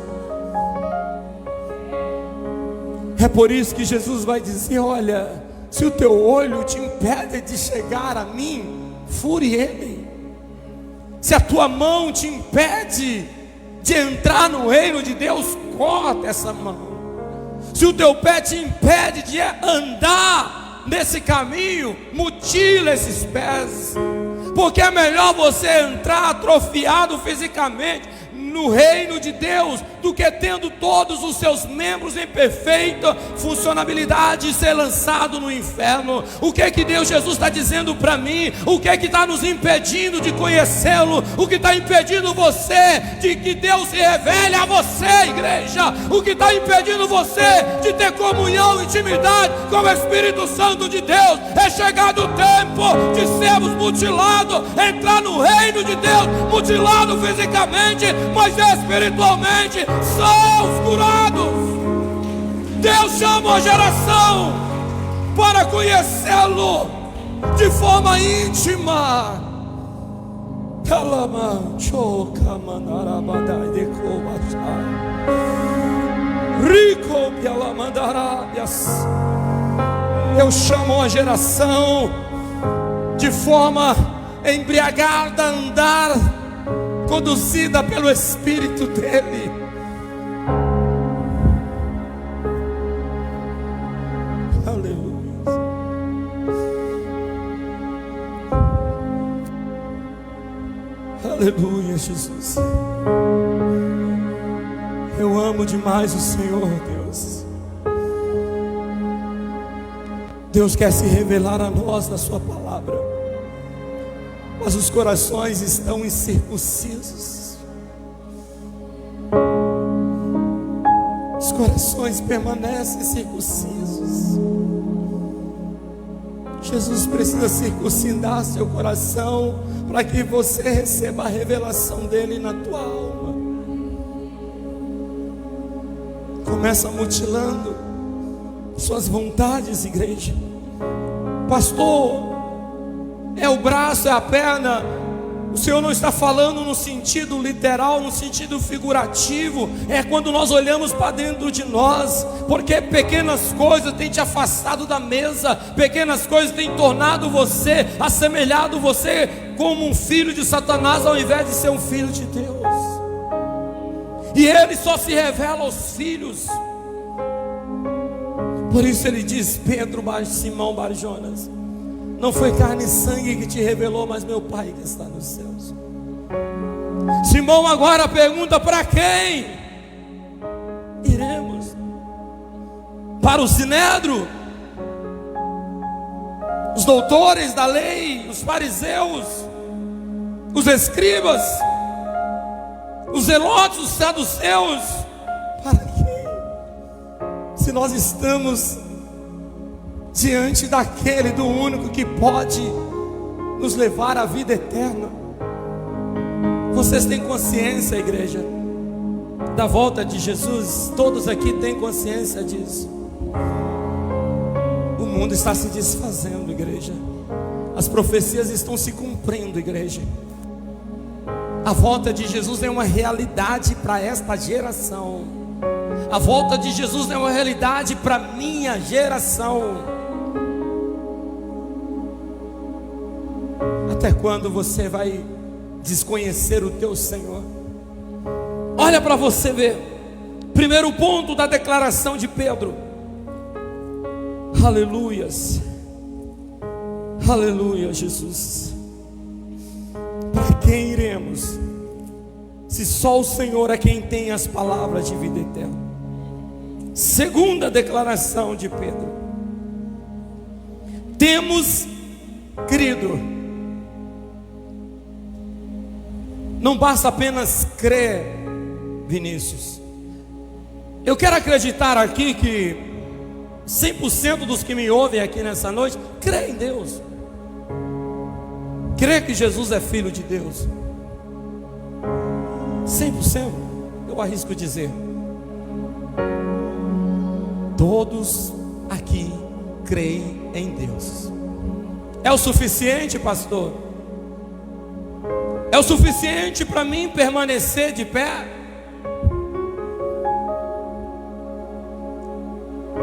É por isso que Jesus vai dizer: olha, se o teu olho te impede de chegar a mim, fure ele. Se a tua mão te impede de entrar no reino de Deus, corta essa mão. Se o teu pé te impede de andar nesse caminho, mutila esses pés. Porque é melhor você entrar atrofiado fisicamente no reino de Deus, do que tendo todos os seus membros em perfeita funcionalidade e ser lançado no inferno. O que é que Deus Jesus está dizendo para mim? O que é que está nos impedindo de conhecê-lo? O que está impedindo você de que Deus se revele a você, igreja? O que está impedindo você de ter comunhão, intimidade com o Espírito Santo de Deus? É chegado o tempo de sermos mutilados, entrar no reino de Deus, mutilado fisicamente, mas espiritualmente somos curados. Deus chama a geração para conhecê-lo de forma íntima. Eu chamo a geração de forma embriagada a andar, conduzida pelo Espírito dele. Aleluia. Aleluia, Jesus. Eu amo demais o Senhor, Deus. Deus quer se revelar a nós na sua palavra, mas os corações estão incircuncisos. Os corações permanecem circuncisos. Jesus precisa circuncidar seu coração para que você receba a revelação dele na tua alma. Começa mutilando suas vontades, igreja. Pastor, é o braço, é a perna. O Senhor não está falando no sentido literal, no sentido figurativo. É quando nós olhamos para dentro de nós, porque pequenas coisas têm te afastado da mesa, pequenas coisas têm tornado você, assemelhado você como um filho de Satanás, ao invés de ser um filho de Deus. E ele só se revela aos filhos. Por isso ele diz: Pedro, Simão, Barjonas, não foi carne e sangue que te revelou, mas meu Pai que está nos céus. Simão agora pergunta: para quem iremos? Para o Sinédrio? Os doutores da lei, os fariseus, os escribas, os zelotes, os saduceus? Para quem? Se nós estamos diante daquele, do único que pode nos levar à vida eterna. Vocês têm consciência, igreja, da volta de Jesus? Todos aqui têm consciência disso. O mundo está se desfazendo, igreja. As profecias estão se cumprindo, igreja. A volta de Jesus é uma realidade para esta geração. A volta de Jesus é uma realidade para minha geração. Até quando você vai desconhecer o teu Senhor? Olha para você ver. Primeiro ponto da declaração de Pedro. Aleluias. Aleluia, Jesus. Para quem iremos, se só o Senhor é quem tem as palavras de vida eterna? Segunda declaração de Pedro: temos crido. Não basta apenas crer, Vinícius. Eu quero acreditar aqui que 100% dos que me ouvem aqui nessa noite crê em Deus, crê que Jesus é Filho de Deus. 100%, eu arrisco dizer. Todos aqui creem em Deus. É o suficiente, pastor? É o suficiente para mim permanecer de pé?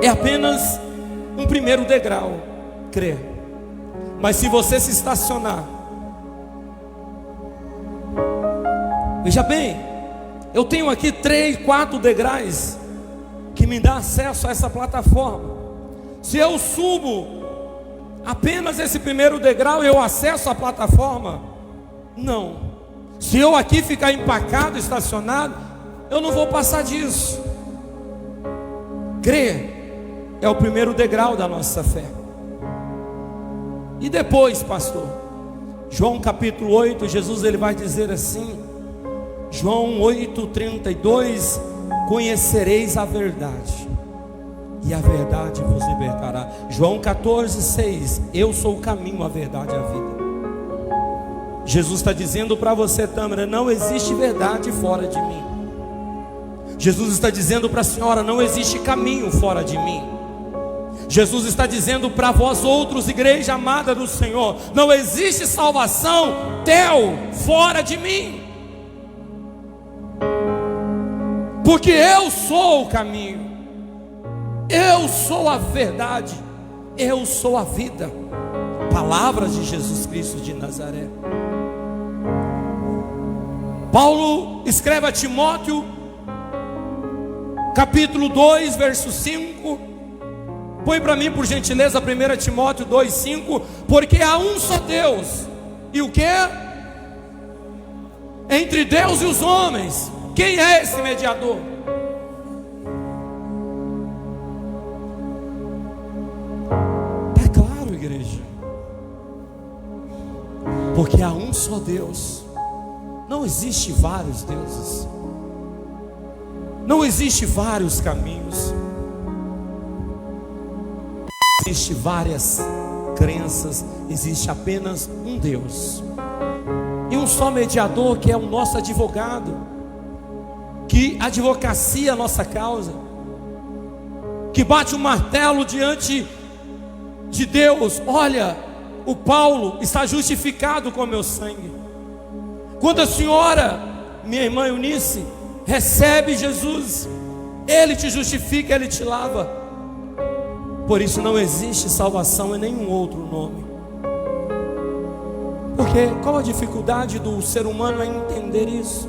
É apenas um primeiro degrau, crer. Mas se você se estacionar, veja bem, eu tenho aqui 3, 4 degraus que me dá acesso a essa plataforma. Se eu subo apenas esse primeiro degrau, eu acesso a plataforma? Não. Se eu aqui ficar empacado, estacionado, eu não vou passar disso. Crer é o primeiro degrau da nossa fé. E depois, pastor, João capítulo 8, Jesus ele vai dizer assim, João 8:32, conhecereis a verdade, e a verdade vos libertará. João 14:6, eu sou o caminho, a verdade e a vida. Jesus está dizendo para você, Tâmara, não existe verdade fora de mim. Jesus está dizendo para a senhora, não existe caminho fora de mim. Jesus está dizendo para vós outros, igreja amada do Senhor, não existe salvação, teu, fora de mim. Porque eu sou o caminho, eu sou a verdade, eu sou a vida. Palavras de Jesus Cristo de Nazaré. Paulo escreve a Timóteo, capítulo 2, verso 5. Põe para mim, por gentileza, 1 Timóteo 2:5. Porque há um só Deus. E o que? Entre Deus e os homens. Quem é esse mediador? É claro, igreja. Porque há um só Deus. Não existe vários deuses. Não existe vários caminhos. Existe várias crenças. Existe apenas um Deus. E um só mediador, que é o nosso advogado, que advocacia a nossa causa, que bate o martelo diante de Deus. Olha, o Paulo está justificado com meu sangue. Quando a senhora, minha irmã Eunice, recebe Jesus, Ele te justifica, Ele te lava. Por isso não existe salvação em nenhum outro nome. Porque qual a dificuldade do ser humano em entender isso?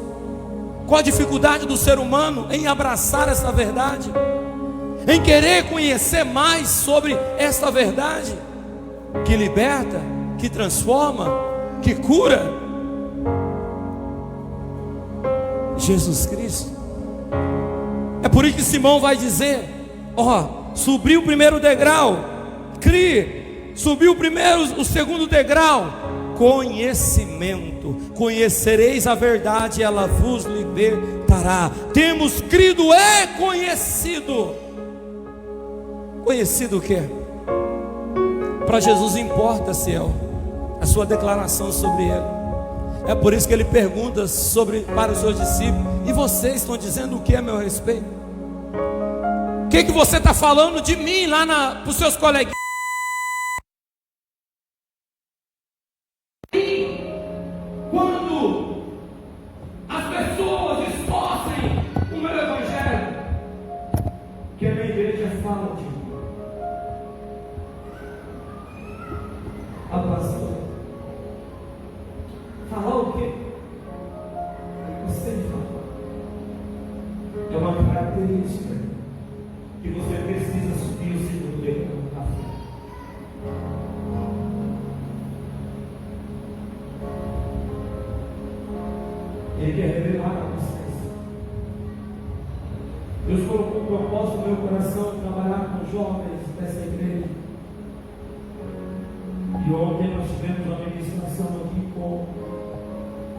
Qual a dificuldade do ser humano em abraçar essa verdade? Em querer conhecer mais sobre essa verdade que liberta, que transforma, que cura? Jesus Cristo. É por isso que Simão vai dizer: subiu o primeiro degrau, crie. Subiu o segundo degrau, conhecimento. Conhecereis a verdade, ela vos libertará. Temos crido e conhecido. Conhecido o quê? Para Jesus importa, Ciel, a sua declaração sobre Ele. É por isso que Ele pergunta para os seus discípulos: e vocês estão dizendo o que a meu respeito? O que você está falando de mim lá para os seus coleguinhas? Quando as pessoas distorcem o meu evangelho, que a minha igreja fala de mim. Pastor, falar o quê? Você fala. É uma característica característica que você precisa subir o segundo degrau da fé. Ele quer revelar a vocês. Deus colocou um propósito no meu coração de trabalhar com jovens dessa igreja. E ontem nós tivemos uma ministração aqui com o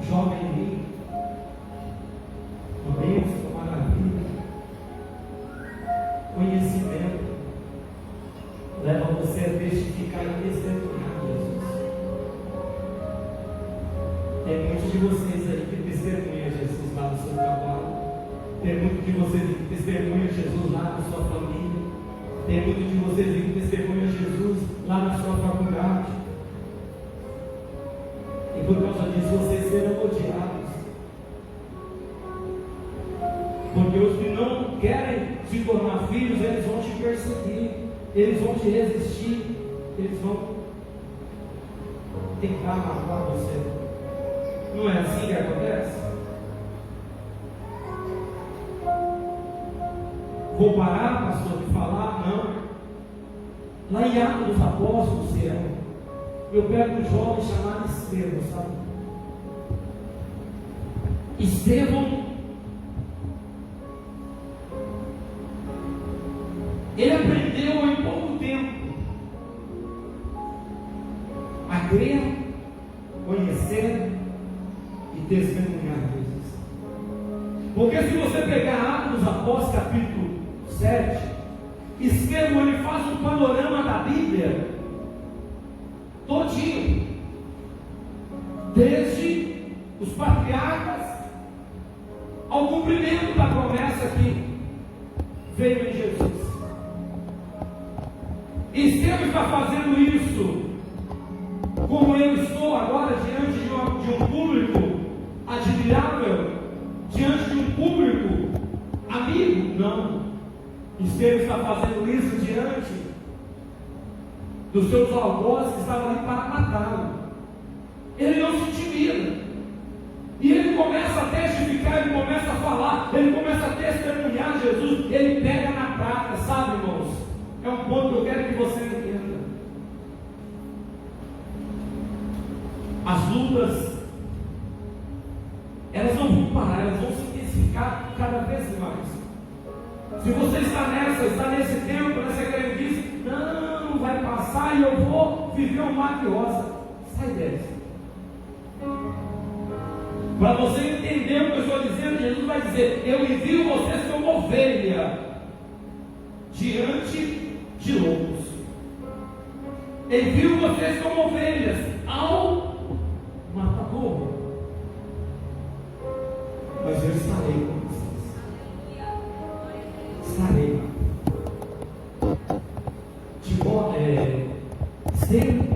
jovem Lee. Uma bênção, uma maravilha. Conhecimento leva você a testificar e testemunhar Jesus. Tem muitos de vocês aí que testemunham Jesus lá no seu trabalho. Tem muitos de vocês que testemunham Jesus lá na sua família. Tem muitos de vocês que testemunham Jesus lá na sua faculdade. E por causa disso vocês serão odiados. Porque os que não querem se tornar filhos, eles vão te perseguir, eles vão te resistir, eles vão tentar matar você. Não é assim que acontece? Vou parar, pastor, de falar? Não. Lá em Atos dos Apóstolos, eu pego um jovem chamado Estevão, sabe? Estevão, ele aprendeu em pouco tempo a crer, conhecer e testemunhar Jesus. Porque se você pegar Atos dos Apóstolos, capítulo 7, Estevão, ele faz um panorama da Bíblia todinho, desde os patriarcas ao cumprimento da promessa que veio em Jesus. Estevão está fazendo isso como eu estou agora diante de um público admirável, diante de um público amigo? Não. Estevão está fazendo isso diante dos seus algozes que estavam ali para matá-lo. Ele não se intimida. E ele começa a testificar, ele começa a falar, ele começa a testemunhar Jesus. Ele pega na prática, sabe, irmãos? É um ponto que eu quero que você entenda. As lutas, elas não vão parar, elas vão se intensificar cada vez mais. Se você está nesse tempo, nessa crendice, não vai passar e eu vou viver uma maquiosa. Sai dessa. Para você entender o que eu estou dizendo, Jesus vai dizer: eu envio vocês como ovelha diante de lobos. Envio vocês como ovelhas ao matador. Mas eu estarei com vocês. Estarei. Sempre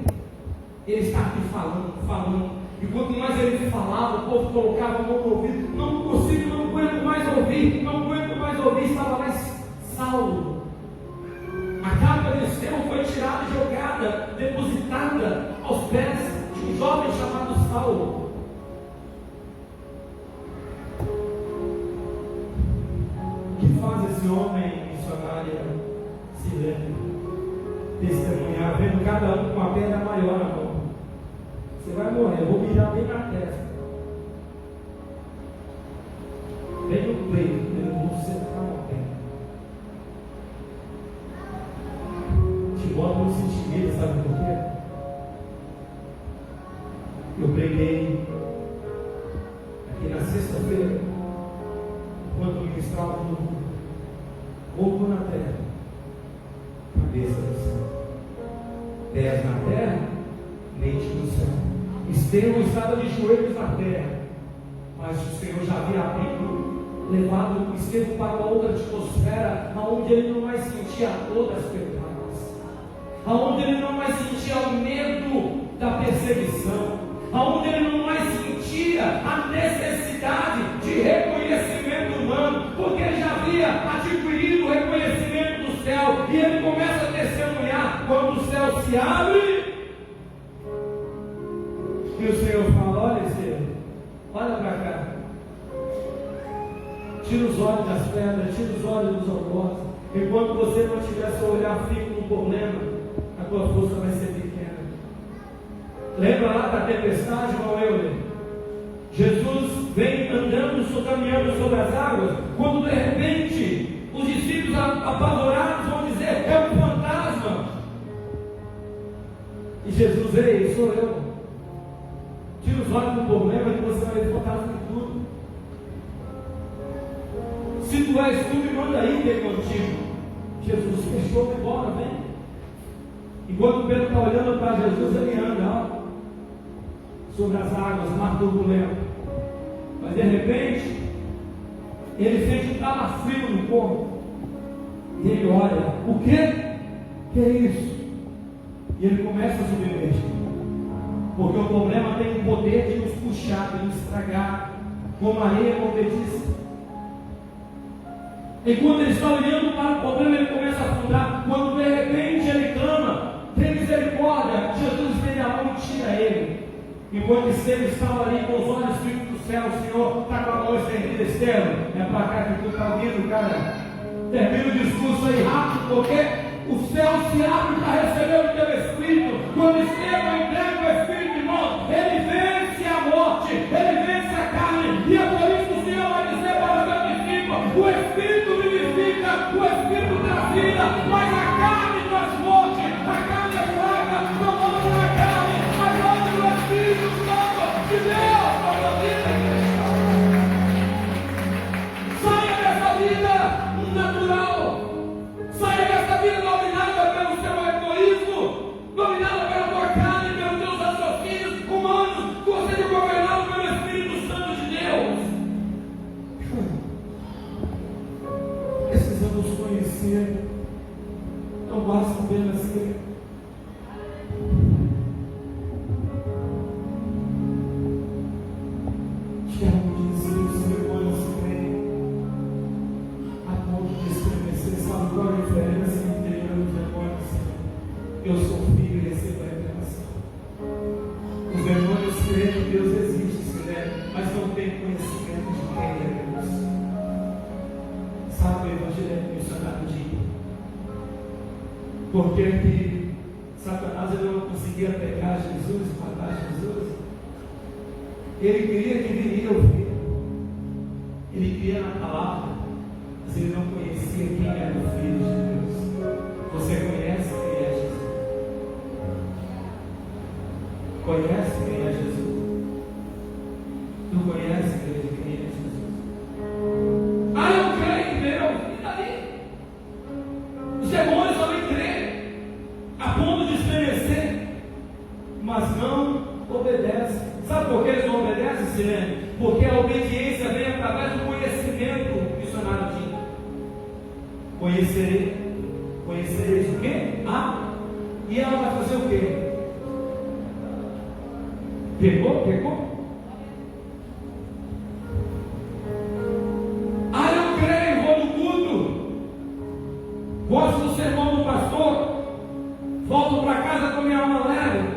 ele está aqui falando. E quanto mais ele falava, o povo colocava a mão no ouvido. Não consigo, não aguento mais ouvir. Estava lá Saulo. A capa de Estevão foi tirada e jogada, depositada aos pés de um jovem chamado Saulo. O que faz esse homem missionário silêncio? Testemunhar, vendo cada um com a pedra maior na mão. Você vai morrer, eu vou mirar bem na testa, bem no peito, você está morrendo. Te bota no sentimento, sabe por quê? Eu preguei aqui na sexta-feira, quando ministrava no corpo na terra, cabeça no céu, pés na terra, mente no céu. Estevão estava de joelhos na terra, mas o Senhor já havia levado Estevão para uma outra atmosfera, onde ele não mais sentia a dor das pedradas, onde ele não mais sentia o medo da perseguição, onde ele não mais sentia a necessidade de reconhecimento humano, porque ele já havia adquirido o reconhecimento do céu. E ele começa a testemunhar quando o céu se abre. E o Senhor fala: olha, Estevão, olha para cá. Tira os olhos das pedras, tira os olhos dos algozes. Enquanto você não tiver seu olhar fixo no problema, a tua força vai ser pequena. Lembra lá da tempestade, irmão Euler? Jesus vem andando, caminhando sobre as águas, quando de repente os discípulos apavorados vão dizer: é um fantasma. E Jesus: ei, sou eu. Tira os olhos do problema que você vai ver fantasma em tudo. Se tu és tu, me manda aí ter contigo. Jesus fechou, embora, vem. Enquanto Pedro está olhando para Jesus, ele anda, ó, sobre as águas, mar turbulento. Mas de repente, ele sente um calafrio no corpo. E ele olha: o quê? Que é isso? E ele começa a submergir. Porque o problema tem o poder de nos puxar, de nos estragar, como areia movediça. Enquanto ele está olhando para o problema, ele começa a afundar. Quando de repente ele clama: tem misericórdia, Jesus vem a mão e tira ele. Enquanto Estevão estava ali com os olhos fixos do céu, o Senhor está com a mão estendida: Estevão, é para cá que tu está ouvindo, cara. Termina o discurso aí rápido, porque o céu se abre para receber o teu Espírito. Quando Estevão entrega o Espírito, irmão, ele vence a morte, ele vence a carne. E é por isso que o Senhor vai dizer para o meu discípulo: o Espírito vivifica, o Espírito traz vida, mas a carne traz morte. A carne é fraca, não vamos na carne, mas vamos no Espírito Santo de Deus para a vida. Saia dessa vida natural, saia dessa vida dominada pelo seu egoísmo, dominada pela tua carne, pelos teus raciocínios humanos, que você é governado pelo Espírito Santo de Deus. Precisamos conhecer, não basta apenas ser. Tiago diz que os demônios creem a ponto de estremecer. Sabe qual é a diferença entre eu e os demônios? Eu sou filho e recebo a revelação. Os demônios creem que Deus existe, mas não têm conhecimento de quem é Deus. Sabe o evangelho missionário de por que Satanás ele não conseguia pegar Jesus, matar Jesus? Ele queria que viria o Filho, ele queria na palavra, mas ele não conhecia quem era o Filho de Deus. Você conhece quem é Jesus? Conhece quem é Jesus? Tu conhece quem é Jesus? Ah, eu creio em Deus. E daí? Os demônios também creem, a ponto de estremecer, mas não obedecem. Sabe por que eles não obedecem, Silene? Porque a obediência vem através do conhecimento, missionário Dinho. Conhecereis o quê? E ela vai fazer o quê? Pegou? Eu creio, vou no culto, gosto do sermão do pastor, volto para casa com minha alma leve.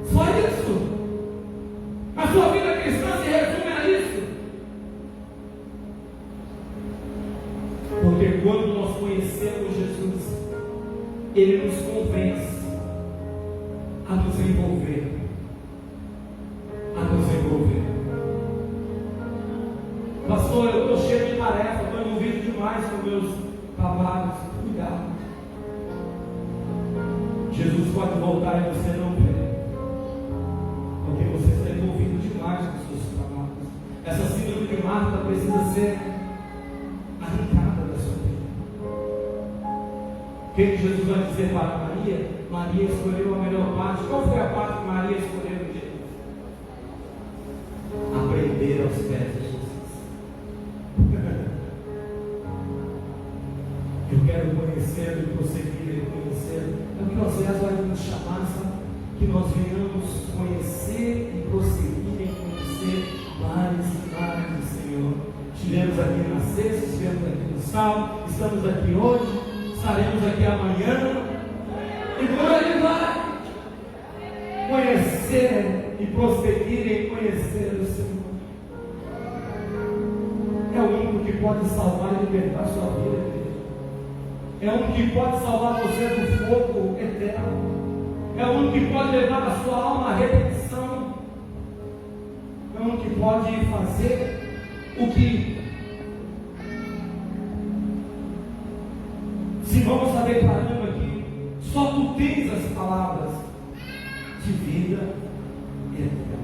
Só isso. A sua vida cristã se resume a isso. Porque quando nós conhecemos Jesus, Ele nos convence a nos envolver. Pastor, eu estou cheio de tarefa, estou envolvido demais com meus trabalhos. Cuidado. Jesus pode voltar e você não vê, porque você está envolvido demais com seus trabalhos. Essa síndrome de Marta precisa ser arrancada da sua vida. O que Jesus vai dizer para Maria? Maria escolheu a melhor parte. Qual foi a parte que Maria escolheu de Jesus? Aprender aos pés de Jesus. Eu quero conhecê-lo e prosseguir em conhecê-lo. É o que Oséias vai nos chamar, sabe? Que nós venhamos conhecer e prosseguir em conhecer mais e mais do Senhor. Estivemos aqui na sexta, estivemos aqui no sábado, estamos aqui hoje, estaremos aqui amanhã. E por aí vai. Conhecer e prosseguir em conhecer o Senhor. É o único que pode salvar e libertar a sua vida, querido. É o único que pode salvar você do fogo eterno. É o único que pode levar a sua alma à redenção. É o único que pode fazer o que, se vamos estar declarando aqui, só tu tens as palavras de vida eterna.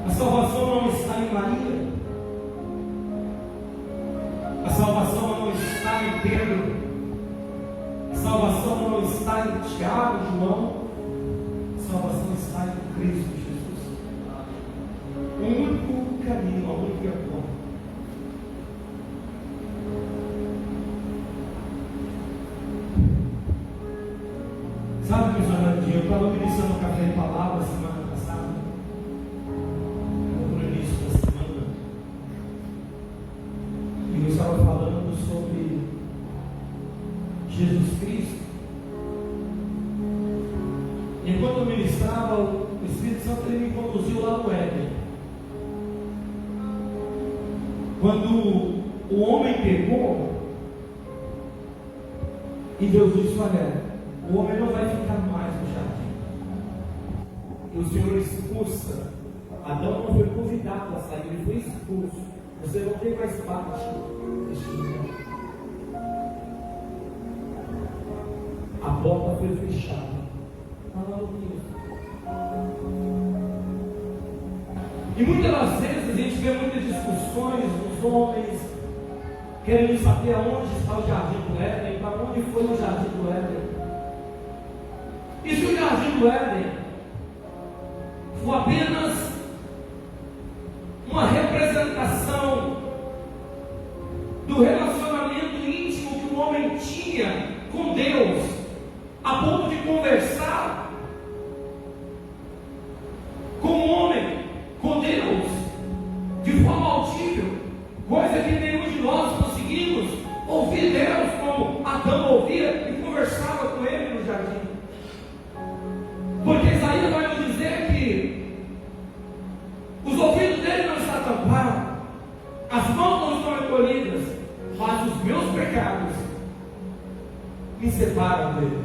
A salvação não está em Maria. A salvação não está em Pedro. A salvação não está em Tiago, João. A salvação está em Cristo Jesus. O único caminho, a única porta. Sabe, missionário, eu estava ministrando um café de palavras semana passada, no início da semana, e eu estava falando sobre Jesus Cristo. Enquanto eu ministrava, o Espírito Santo ele me conduziu lá no Éden. Quando o homem pecou, e Deus disse: olha, o homem não vai ficar mais no jardim. E o Senhor expulsa. Adão não foi convidado a sair, ele foi expulso. Você não tem mais parte neste lugar. A porta foi fechada. E muitas das vezes a gente vê muitas discussões dos homens querendo saber aonde está o jardim do Éden, para onde foi o jardim do Éden. E se o jardim do Éden for apenas uma representação do relacionamento íntimo que o homem tinha com Deus, a ponto de conversar com o homem, com Deus, de forma audível, coisa que nenhum de nós conseguimos ouvir Deus como Adão ouvia e conversava com ele no jardim. Porque Isaías vai nos dizer que os ouvidos dele não estão tampados, as mãos não estão encolhidas, mas os meus pecados me separam dele.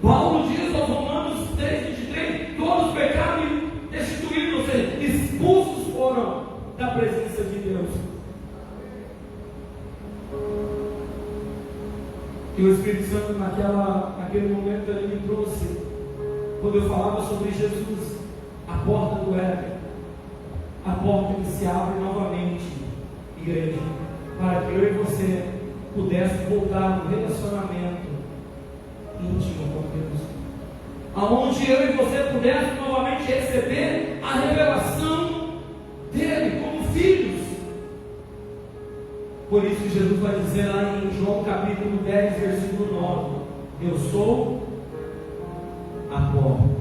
Paulo diz aos Romanos 3:23: todos pecaram e destituídos, ou seja, expulsos foram da presença de Deus. E o Espírito Santo naquele momento ele me trouxe, quando eu falava sobre Jesus, a porta do Éden, a porta que se abre novamente, igreja, para que eu e você pudéssemos voltar no relacionamento íntimo com Deus, aonde eu e você pudéssemos novamente receber a revelação dele como filhos. Por isso Jesus vai dizer lá em João capítulo 10, versículo 9: eu sou a porta.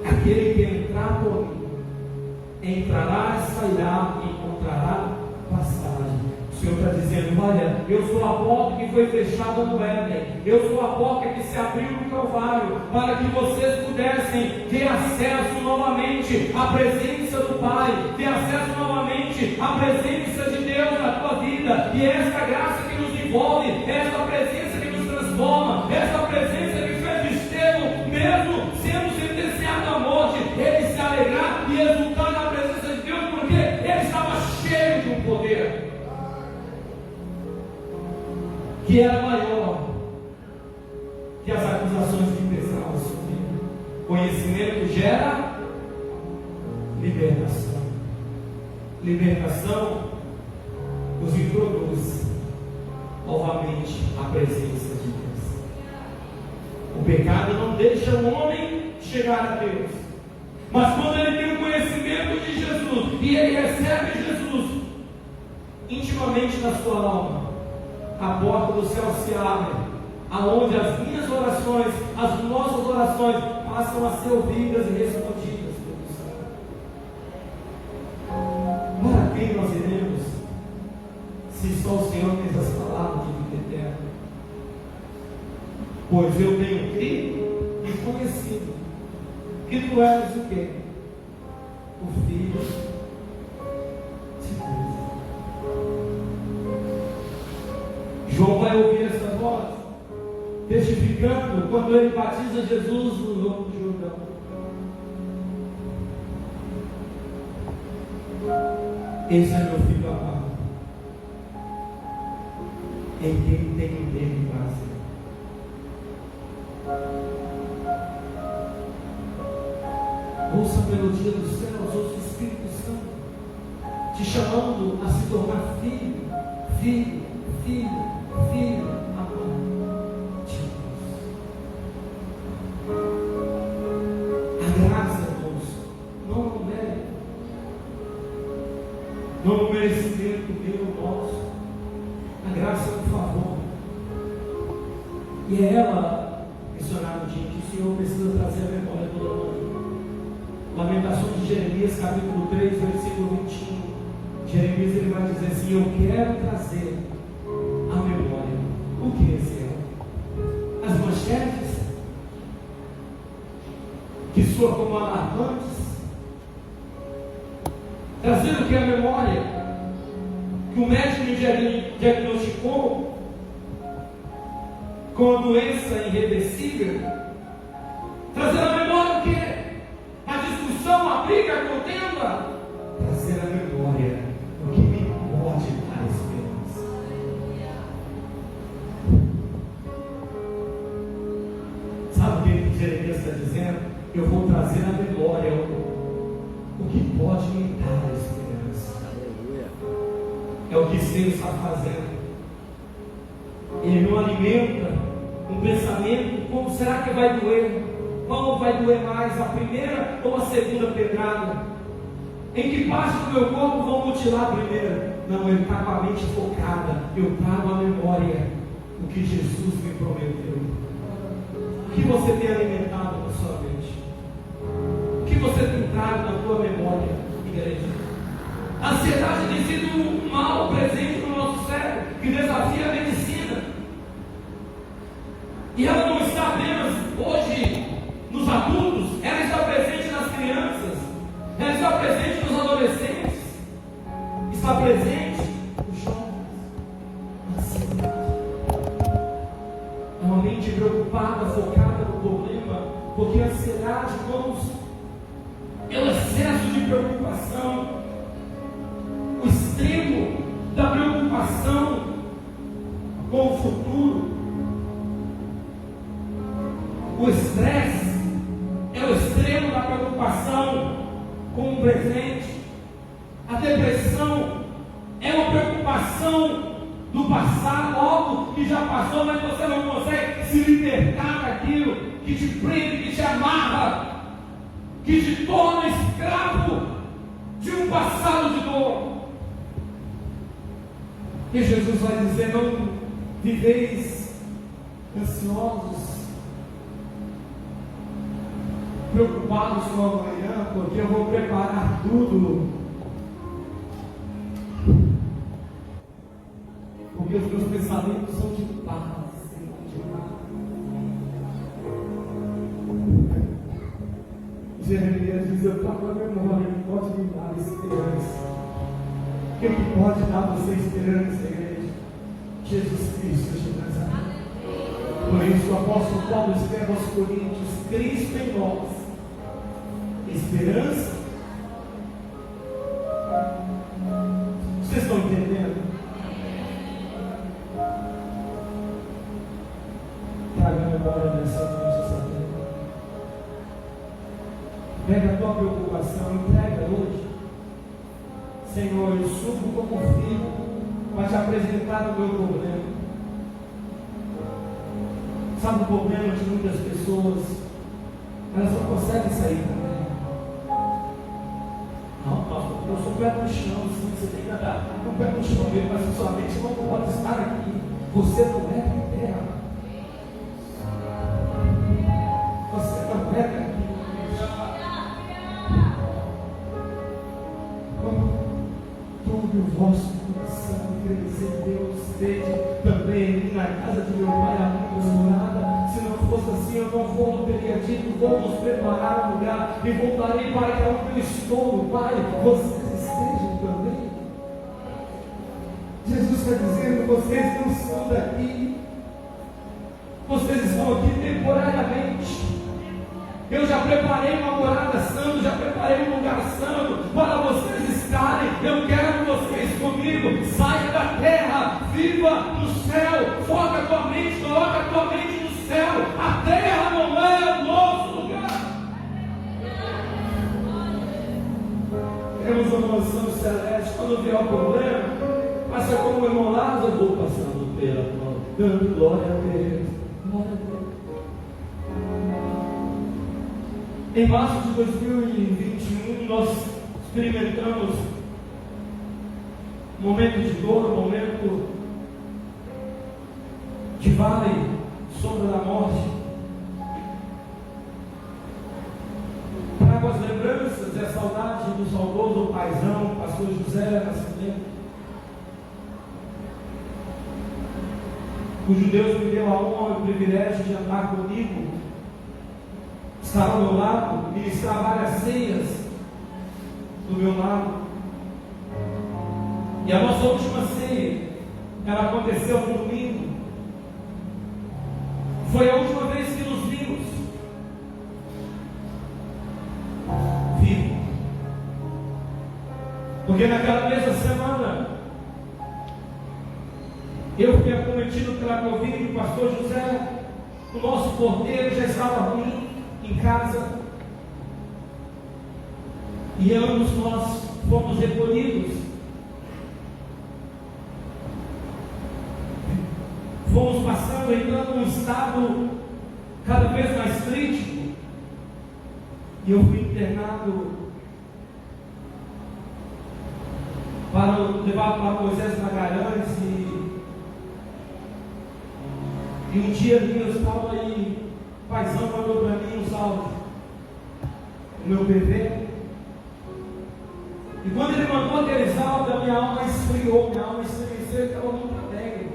Aquele que entrar por mim entrará e sairá e encontrará passagem. O Senhor está dizendo: olha, eu sou a porta que foi fechada no Éden, eu sou a porta que se abriu no Calvário, para que vocês pudessem ter acesso novamente à presença do Pai, ter acesso novamente à presença de Deus na tua vida. E é essa graça que nos envolve, essa presença que nos transforma, essa presença que fez de Estevão, mesmo sendo sentenciado à morte, ele se alegrar e exultar na presença de Deus, porque ele estava cheio de um poder que era maior que as acusações que pesavam sobre ele. Conhecimento gera libertação. Libertação nos introduz novamente à presença de Deus. O pecado não deixa o homem chegar a Deus, mas quando ele tem o conhecimento de Jesus e ele recebe Jesus intimamente na sua alma, a porta do céu se abre, aonde as minhas orações, as nossas orações passam a ser ouvidas e respondidas pelo Senhor. Para quem nós iremos, se só o Senhor tem as palavras de vida eterna? Pois eu tenho crido e conhecido que tu és o quê? o Filho de Deus. João vai ouvir essa voz, testificando quando ele batiza Jesus no Rio Jordão. Esse é meu filho amado, em quem tenho nele prazer. Ouça a melodia dos céus, ouça o Espírito Santo te chamando a se tornar filho, filho, filho, filho amado de Deus. A graça, irmãos, não é um mérito, não é um merecimento meu, nosso. A graça é um favor. E é ela, missionário Dinho, que o Senhor precisa trazer a memória toda manhã. Lamentações de Jeremias, capítulo 3, versículo 21. Jeremias ele vai dizer assim: eu quero trazer a memória. O que é, Senhor? As manchetes que soam como alarmantes. Trazer o que é a memória que o médico me diagnosticou com a doença irreversível. Trazer a memória o que? A discussão, a briga, a contenda. Trazer a memória o que me pode dar esperança. Sabe o que Jeremias está dizendo? Eu vou trazer a memória o que pode me dar esperança. É o que Deus está fazendo. Ele não alimenta um pensamento como será que vai doer? Qual vai doer mais, a primeira ou a segunda pedrada? Em que parte do meu corpo vão mutilar primeiro? Não, ele está com a mente focada. Eu trago a memória o que Jesus me prometeu. O que você tem alimentado na sua mente? O que você tem trago na tua memória, igreja? A ansiedade tem sido um mal presente no nosso cérebro que desafia a medicina. E ela não está apenas hoje nos adultos, ela está presente nas crianças, ela está presente nos adolescentes, está presente nos jovens. A ansiedade é uma mente preocupada, focada no problema, porque a ansiedade, irmãos, é o excesso de preocupação, o extremo da preocupação com o futuro. O estresse é o extremo da preocupação com o presente. A depressão é uma preocupação do passado, algo que já passou, mas você não consegue se libertar daquilo que te prende, que te amarra, que te torna escravo de um passado de dor. E Jesus vai dizer: não viveis ansiosos, preocupados com amanhã, porque eu vou preparar tudo. Porque os meus pensamentos são de paz, de paz. Jeremias diz: eu trago a memória que pode me dar esperança. O que pode dar você esperança, igreja? Jesus Cristo de Nazaré. Por isso o apóstolo Paulo escreve aos Coríntios: Cristo em nós, esperança. Vocês estão entendendo? Traga a memória dessa noite, essa terra. Pega a tua preocupação, entrega hoje. Senhor, eu subo como filho para te apresentar o meu problema. Sabe o problema de muitas pessoas? Elas não conseguem sair também. Não, pastor, eu sou o pé no chão, sim, você tem que andar com o pé no chão mesmo, mas sua mente não pode estar aqui. Você não é da terra. Você não é daqui. Quando tu todo o vosso coração, crescer Deus, esteja também na casa de meu pai a muitas moradas. Se não fosse assim, eu não vou, teria dito, vou nos preparar um lugar e voltarei para que onde eu estou, Pai, vocês estejam também. Jesus está dizendo, vocês não são daqui, vocês estão aqui temporariamente. Eu já preparei uma morada santa, já preparei um lugar santo para vocês estarem. Eu quero vocês comigo. Saia da terra, viva no céu. Foca a tua mente, coloca a tua mente no céu. A terra não é o nosso lugar. Temos uma noção celeste. Quando vier o problema, passa como o irmão Lázaro, eu vou passando pela mão, dando glória a Deus. Glória a Deus. Em março de 2021, nós experimentamos um momento de dor, um momento de vale, sombra da morte. Trago as lembranças e a saudade do saudoso paizão, pastor José Nascimento, cujo Deus me deu a honra e o privilégio de andar comigo, estar ao meu lado, ministrar várias ceias do meu lado. E a nossa última ceia, ela aconteceu no domingo. Foi a última vez que nos vimos vivos. Porque naquela mesma semana eu fui acometido pela Covid, o pastor José, o nosso porteiro já estava ruim em casa, e ambos nós fomos recolhidos, fomos passando, entrando num estado cada vez mais crítico, e eu fui internado levado para Moisés Magalhães, e um dia eu estava aí, o paizão mandou para mim uns áudios no meu PV, e quando ele mandou aqueles áudios, a minha alma esfriou, minha alma estremeceu, eu estava muito alegre.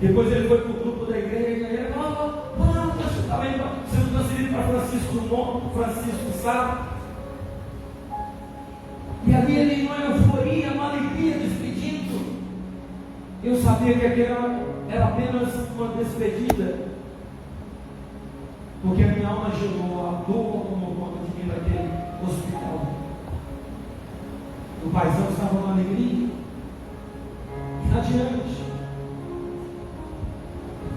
Depois ele foi para o grupo da igreja, e ele falou, você está sendo transferido para Francisco Sá. E ali ele, numa euforia, uma alegria, despedindo. Eu sabia que aquela era apenas uma despedida, porque a minha alma gelou, a dor tomou conta de mim naquele hospital. O paizão estava numa alegria, e adiante,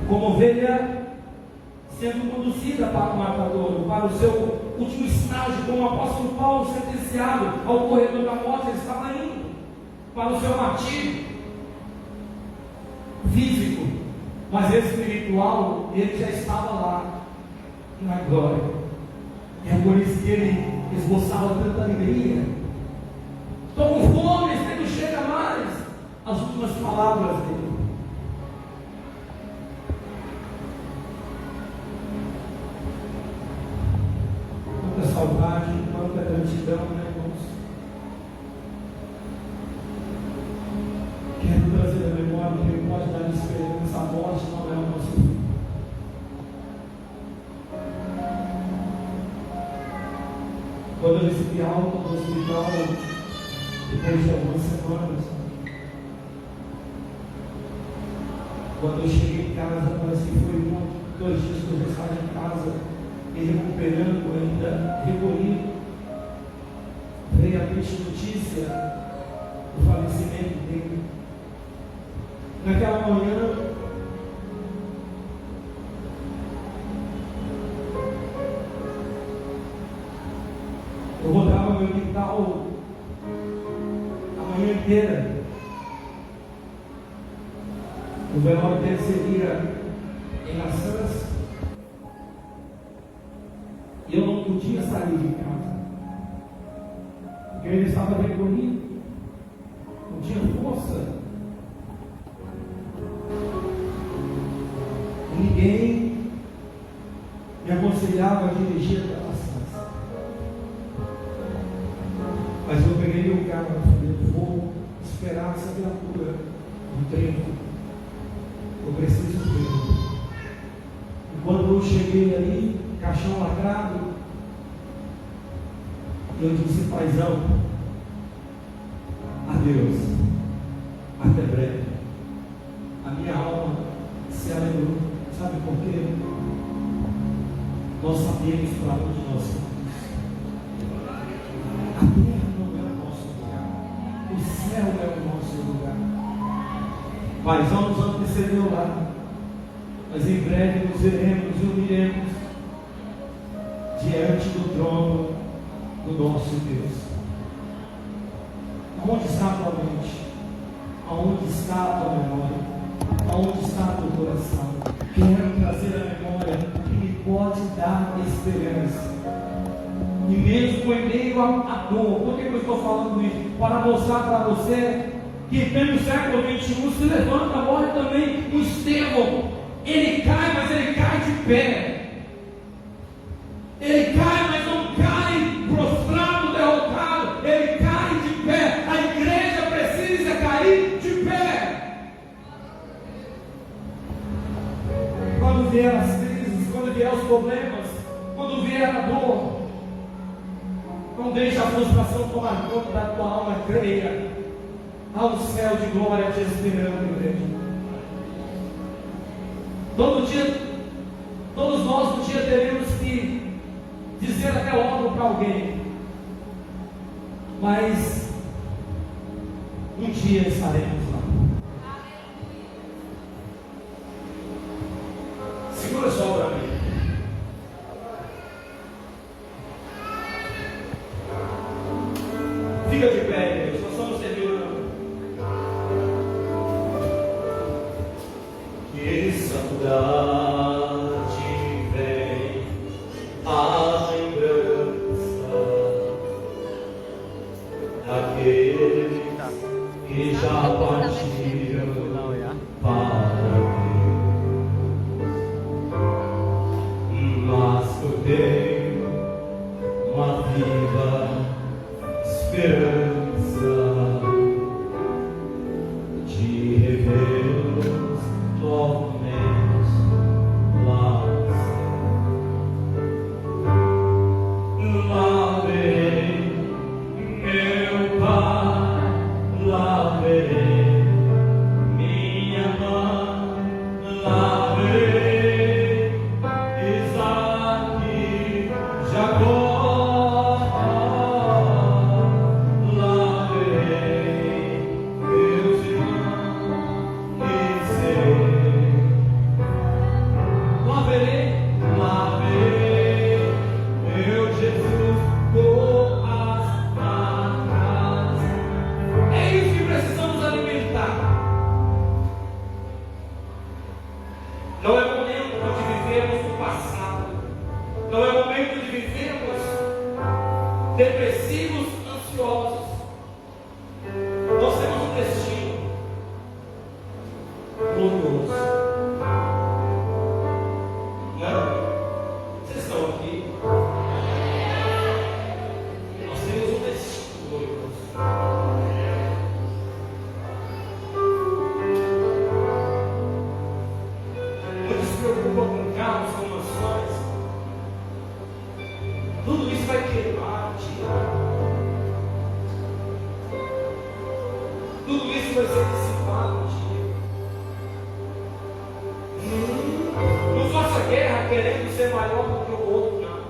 como ovelha sendo conduzida para o matadouro, para o seu último estágio, como o apóstolo Paulo, sentenciado ao corredor da morte, ele estava indo para o seu martírio físico, mas espiritual, ele já estava lá na glória. É por isso que ele esboçava tanta alegria. Estou com fome, não chega mais. As últimas palavras dele. Quanta saudade, quanta gratidão, né, irmãos? Quero trazer a memória que ele pode dar esperança. A morte não é o nosso fim. Quando eu recebi alta no hospital, depois de algumas semanas, quando eu cheguei em casa, parece que foi 2 dias que eu já estava em casa, e recuperando, ainda recolhido, veio a triste notícia do falecimento dele. Naquela manhã, eu rodava meu quintal a manhã inteira. O velório dele seria em Laçãs, e eu não podia sair de casa, porque ele estava recolhido, não tinha força. Ninguém me aconselhava a dirigir até Laçãs, mas eu peguei meu carro pegar, eu vou esperar essa viatura do tempo. Eu preciso ver. E quando eu cheguei ali, caixão lacrado, eu disse: paizão, adeus, até breve. A minha alma se alegrou. Sabe por quê? Nós sabemos para onde nós vamos. A terra não é o nosso lugar, o céu é o nosso lugar. Paizão nos antecedeu lá, mas em breve nos veremos e uniremos diante do trono do nosso Deus. Aonde está a tua mente? Aonde está a tua memória? Aonde está o teu coração? Quero trazer a memória que me pode dar esperança. E mesmo em meio à dor, por que eu estou falando isso? Para mostrar para você que no século XXI se levanta, morre também o Estevão. Ele cai, mas ele cai de pé. Ele cai, mas não cai prostrado, derrotado. Ele cai de pé. A igreja precisa cair de pé. Quando vier as crises, quando vier os problemas, quando vier a dor, não deixe a frustração tomar conta da tua alma. Creia. Há um céu de glória te esperando, igreja. Todos nós um dia teremos que dizer até logo para alguém, mas um dia estaremos lá. Segura só para mim. Fica de pé, igreja. Nós somos servidores. Que saudade vem a lembrança daquele que já partiu para Deus, mas eu tenho uma viva esperança de revê-los novamente lá verei meu Pai, lá verei minha mãe, lá verei Isaque, Jacó, lá verei meus irmãos e serei. Lá verei meu Jesus com as marcas. É isso que precisamos alimentar. Não é momento de vivermos no passado. Não é momento de vivermos depressivos, ansiosos. Nós temos um destino glorioso. Vocês estão aqui? Nós temos um destino glorioso. Não se preocupa com carros, com mansões. Tudo isso vai queimar um dia. Tudo isso vai ser dissipado um dia. Não faça guerra querendo ser maior do que o outro, não.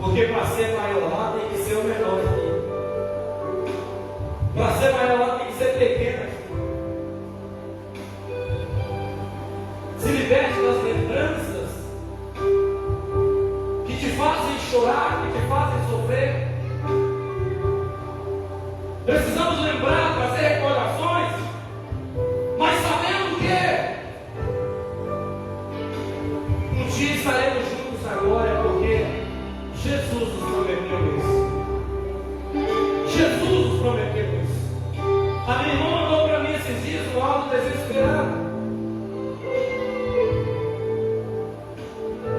Porque para ser maior lá tem que ser o menor aqui. Para ser maior lá tem que ser pequeno aqui. Se liberte das lembranças que te fazem chorar, que te fazem sofrer. Precisamos lembrar, trazer recordações, mas sabendo que um dia estaremos juntos na glória, porque Jesus nos prometeu isso. Jesus nos prometeu isso. A minha irmã mandou para mim esses dias no alto desesperado,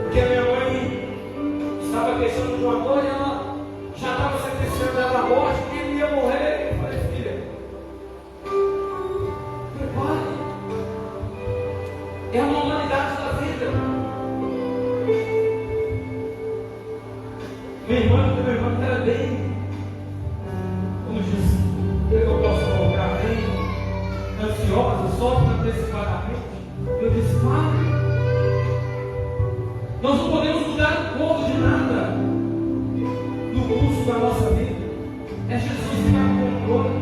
porque a minha mãe estava queixando de uma dor e ela já estava sentenciando ela à morte, que ele ia morrer. Eu falei, filha, prepare. É a normalidade da vida. Minha irmã era bem, como diz, eu posso colocar, bem ansiosa, sofre antecipadamente. Eu disse, pai, nós não podemos mudar o curso de nada no curso da nossa vida. É Jesus que está no controle.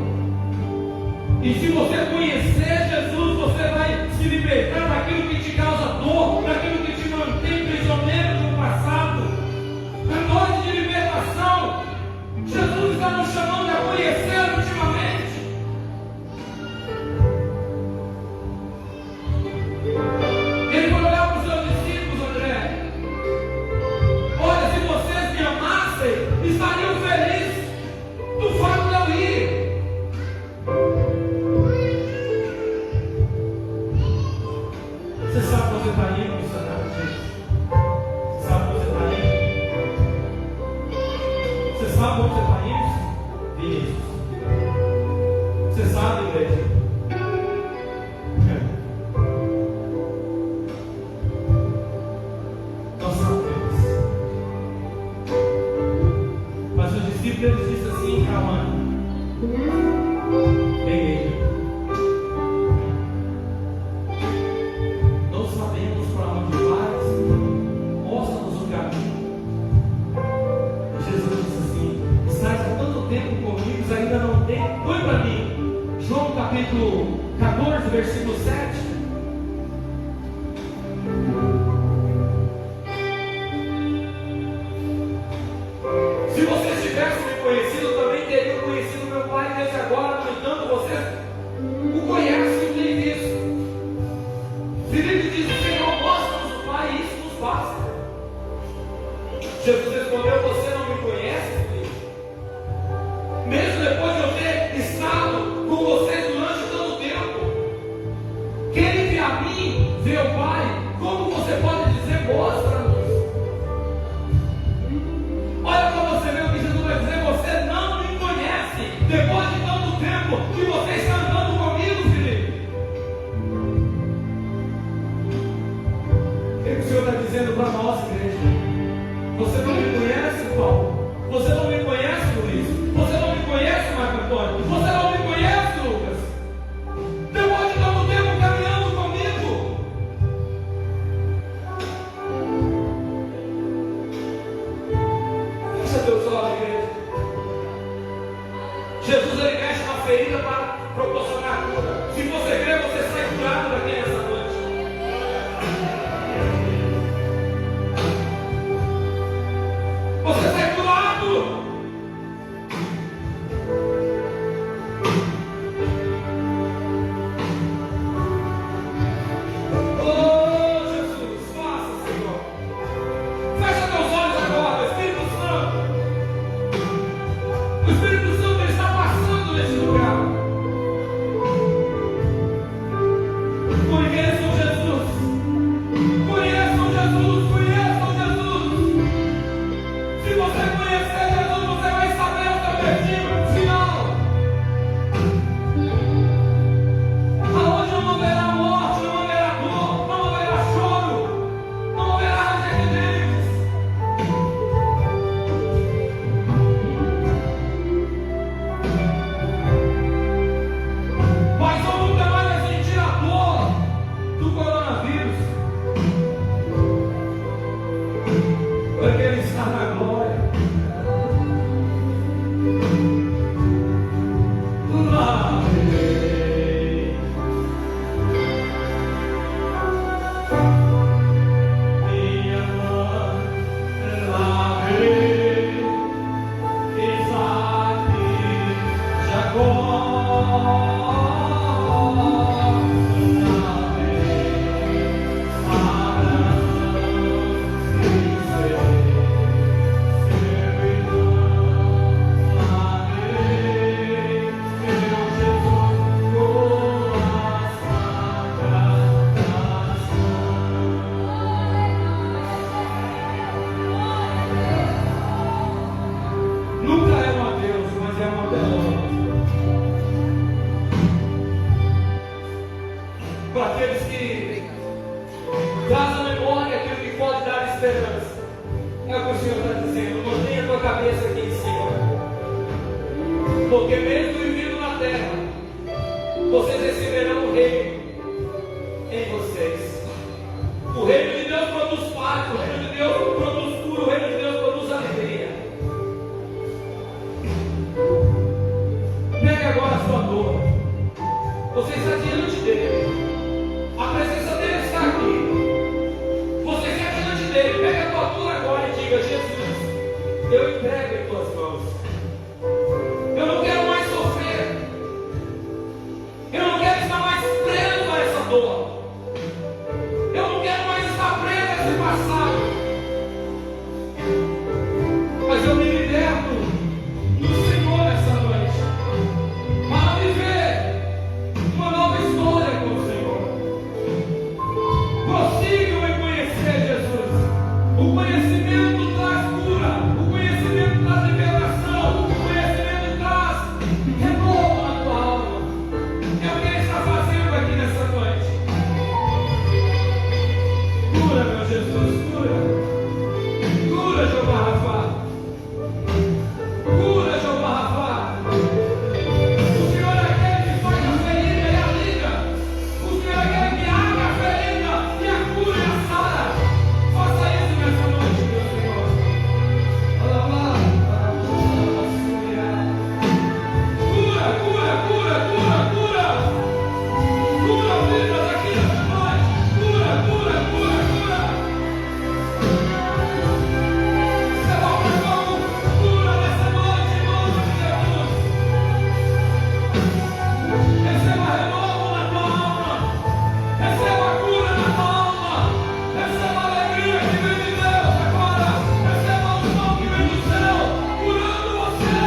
E se você conhecer Jesus, você vai se libertar daquilo que te causa dor, daquilo que te mantém prisioneiro no passado. Na noite de libertação, Jesus está nos chamando a conhecer ultimamente. Ele vai olhar para os seus discípulos, André. Olha, se vocês me amassem, estariam felizes do fato de eu ir. Você sabe onde você está indo, missionário? Você sabe onde você está indo? Você sabe onde você está indo, Vinícius? Você sabe, igreja? Nós sabemos. Mas os discípulos disseram assim, calma. Igreja. Não sabemos para onde vais, mostra-nos o caminho. Jesus disse assim: estás há tanto tempo comigo, ainda não tem. Põe para mim, João capítulo 14, versículo 7. Se vocês tivessem me conhecido, eu também teriam conhecido meu Pai desde agora. No entanto, vocês o conhecem e têm visto. Filipe diz: Senhor, mostra-nos o Pai, e isso nos basta. Jesus respondeu: você não me conhece, Filipe? Mesmo depois de eu ter estado com vocês durante tanto tempo, quem vê a mim, vê o Pai. Como você pode dizer, mostra-nos? Olha para você ver o que Jesus vai dizer: você não me conhece depois de tanto tempo que você está andando comigo, Filipe. O que o Senhor está dizendo para nós, igreja? Você não me conhece, Paulo? Você não me conhece, Luiz? Você não me conhece, Marco Antônio? Você não me conhece, Lucas? Depois de tanto tempo caminhando comigo. Fecha teus olhos, igreja. Jesus, ele mexe na ferida para proporcionar cura. Se você crer, você sai curado daqui nessa noite. Você sai curado. Oh, Jesus, faça, Senhor. Fecha teus olhos agora, Espírito Santo. O Espírito Santo ele está passando nesse lugar. Conheçam Jesus. Conheçam Jesus. Conheçam Jesus. Se você conhecer Jesus, você vai saber o seu destino final. Aonde não haverá morte, não haverá dor, não haverá choro, não haverá ranger de dentes. Mas eu nunca mais vai sentir a dor do coronavírus, porque ele está na glória. Porque mesmo vivendo na terra, vocês receberão o reino em vocês. O reino de Deus produz paz, o reino de Deus produz cura, o reino de Deus produz alegria. Pegue agora a sua dor. Você está diante dele. A presença dele está aqui. Você está diante dele. Pegue a tua dor agora e diga: Jesus, eu entrego em tuas mãos. Eu não quero mais sofrer. Eu não quero estar mais preso a essa dor. Eu não quero mais estar preso a esse passado. Mas eu me liberto no Senhor essa noite, para viver uma nova história com o Senhor. Prossigam em conhecer Jesus. O conhecimento traz cura, o conhecimento traz libertação, o conhecimento traz renovo na tua alma. É o que Ele está fazendo aqui nessa noite. Cura, meu Jesus, cura. Cura, Jeová Rafa. Cura, Jeová Rafa. O Senhor é aquele que faz a ferida e a liga. O Senhor é aquele que abre a ferida e a cura e a sara. Faça isso nessa noite, meu Senhor. Olha lá. Cura, cura, cura, cura, cura. Cura vidas aqui nessa noite. Cura, cura, cura, cura. Receba o perdão, cura nessa noite, em nome de Jesus. Receba renovo na tua alma. Receba cura na tua alma. Receba alegria que vem de Deus agora. Receba o som que vem do céu, curando você.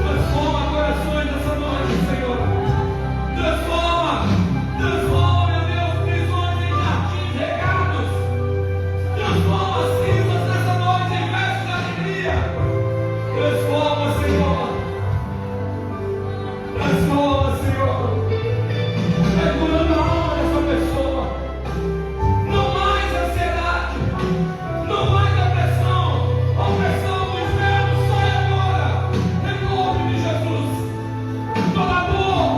Transforma corações essa noite, Senhor. Transforma, meu Deus, prisões em jardins regados. Transforma as cinzas nessa noite em vestes de alegria. Transforma, Senhor. Transforma, Senhor. Vai curando a alma dessa pessoa. Não mais ansiedade. Não mais depressão. Opressão do inferno. Sai agora. Em nome de Jesus. Toda dor.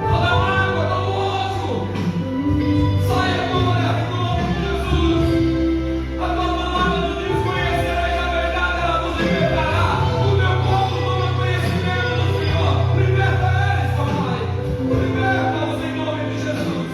Toda mágoa. Todo ódio. Sai agora. Em nome de Jesus. A tua palavra nos diz: conhecereis a verdade, ela vos libertará. O meu povo toma conhecimento do Senhor. Liberta eles, papai. Liberta-os em nome de Jesus.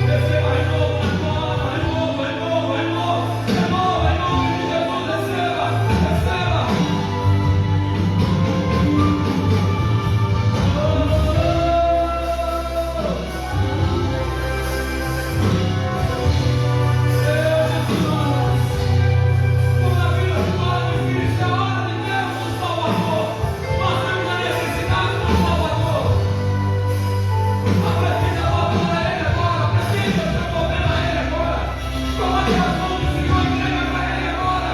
Receba renovo na tua alma, renova em nome de Jesus, receba. Como a vida de Paulo e Cristo, é a hora de Deus um Salvador. Nós temos a necessidade de um Salvador. Apresente a tua dor a Ele agora. Apresente o teu problema a Ele agora. Coloque as mãos do Senhor e entrega para Ele agora.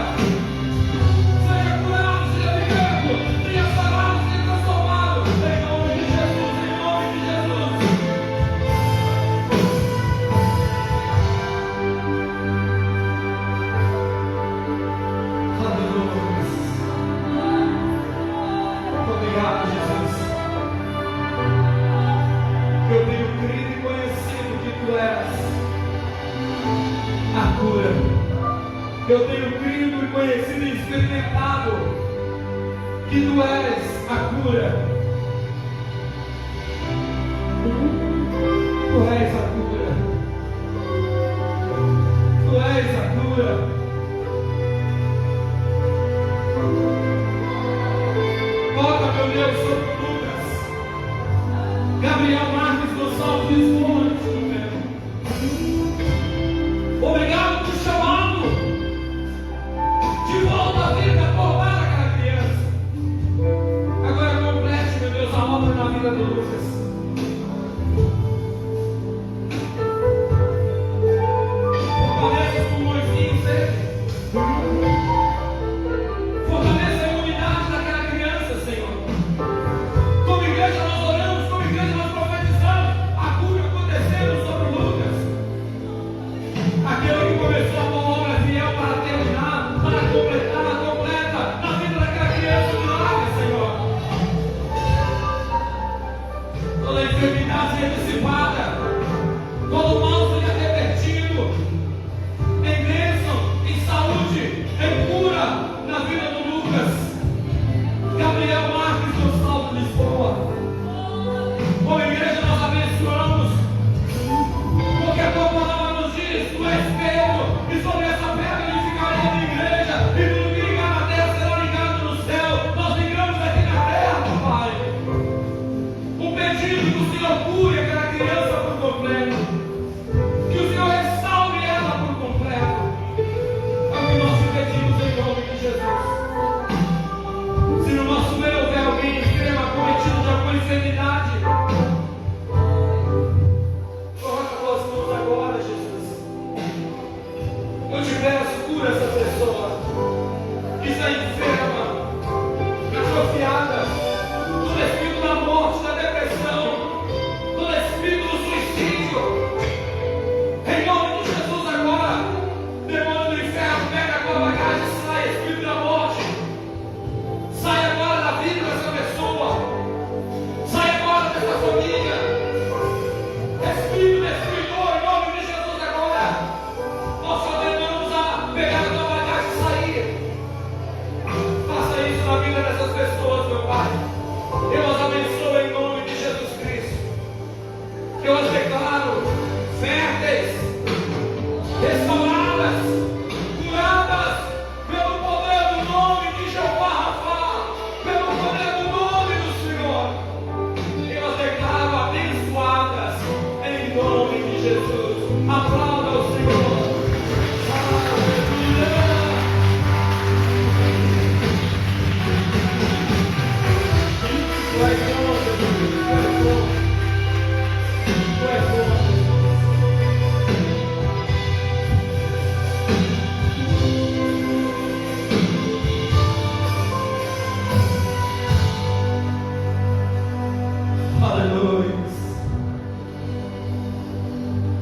Seja curado, seja liberto, seja sarado, seja transformado. Em nome de Jesus, em nome de Jesus. Obrigado, Jesus. Eu tenho crido e conhecido que Tu és a cura. Eu tenho crido e conhecido e experimentado que Tu és a cura. Tu és a cura. Tu és a cura. Toca, meu Deus, sobre Lucas. Gabriel Marques Gonçalves Visconde. Obrigado por chamá-lo de volta à vida, por dar a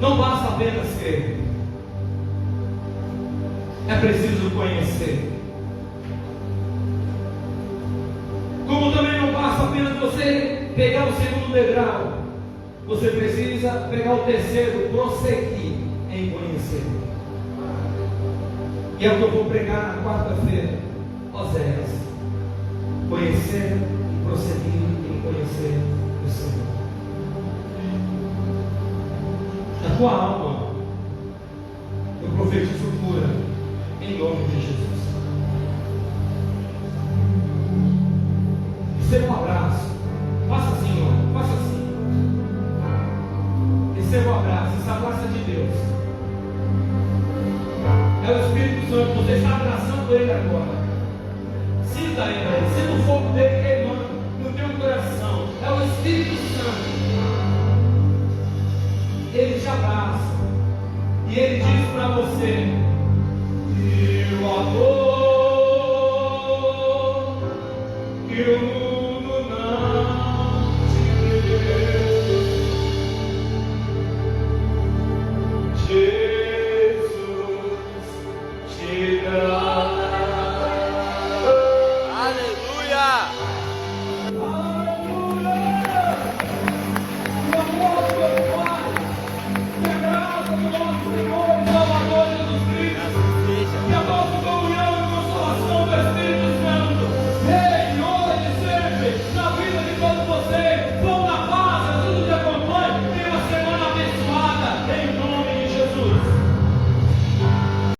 Não basta apenas crer, é preciso conhecer. Como também não basta apenas você pegar o segundo degrau, você precisa pegar o terceiro, prosseguir em conhecer. E é o que eu vou pregar na quarta-feira, Oséias. Conhecer e prosseguir em conhecer o Senhor. Na tua alma, eu profetizo cura, em nome de Jesus. Receba um abraço. Faça assim, ó. Faça assim. Receba um abraço. Essa abraça de Deus. É o Espírito Santo. Você está abraçando Ele agora. Sinta Ele. Sinta o fogo dele queimando no teu coração. É o Espírito Santo. Ele te abraça. E Ele diz para você: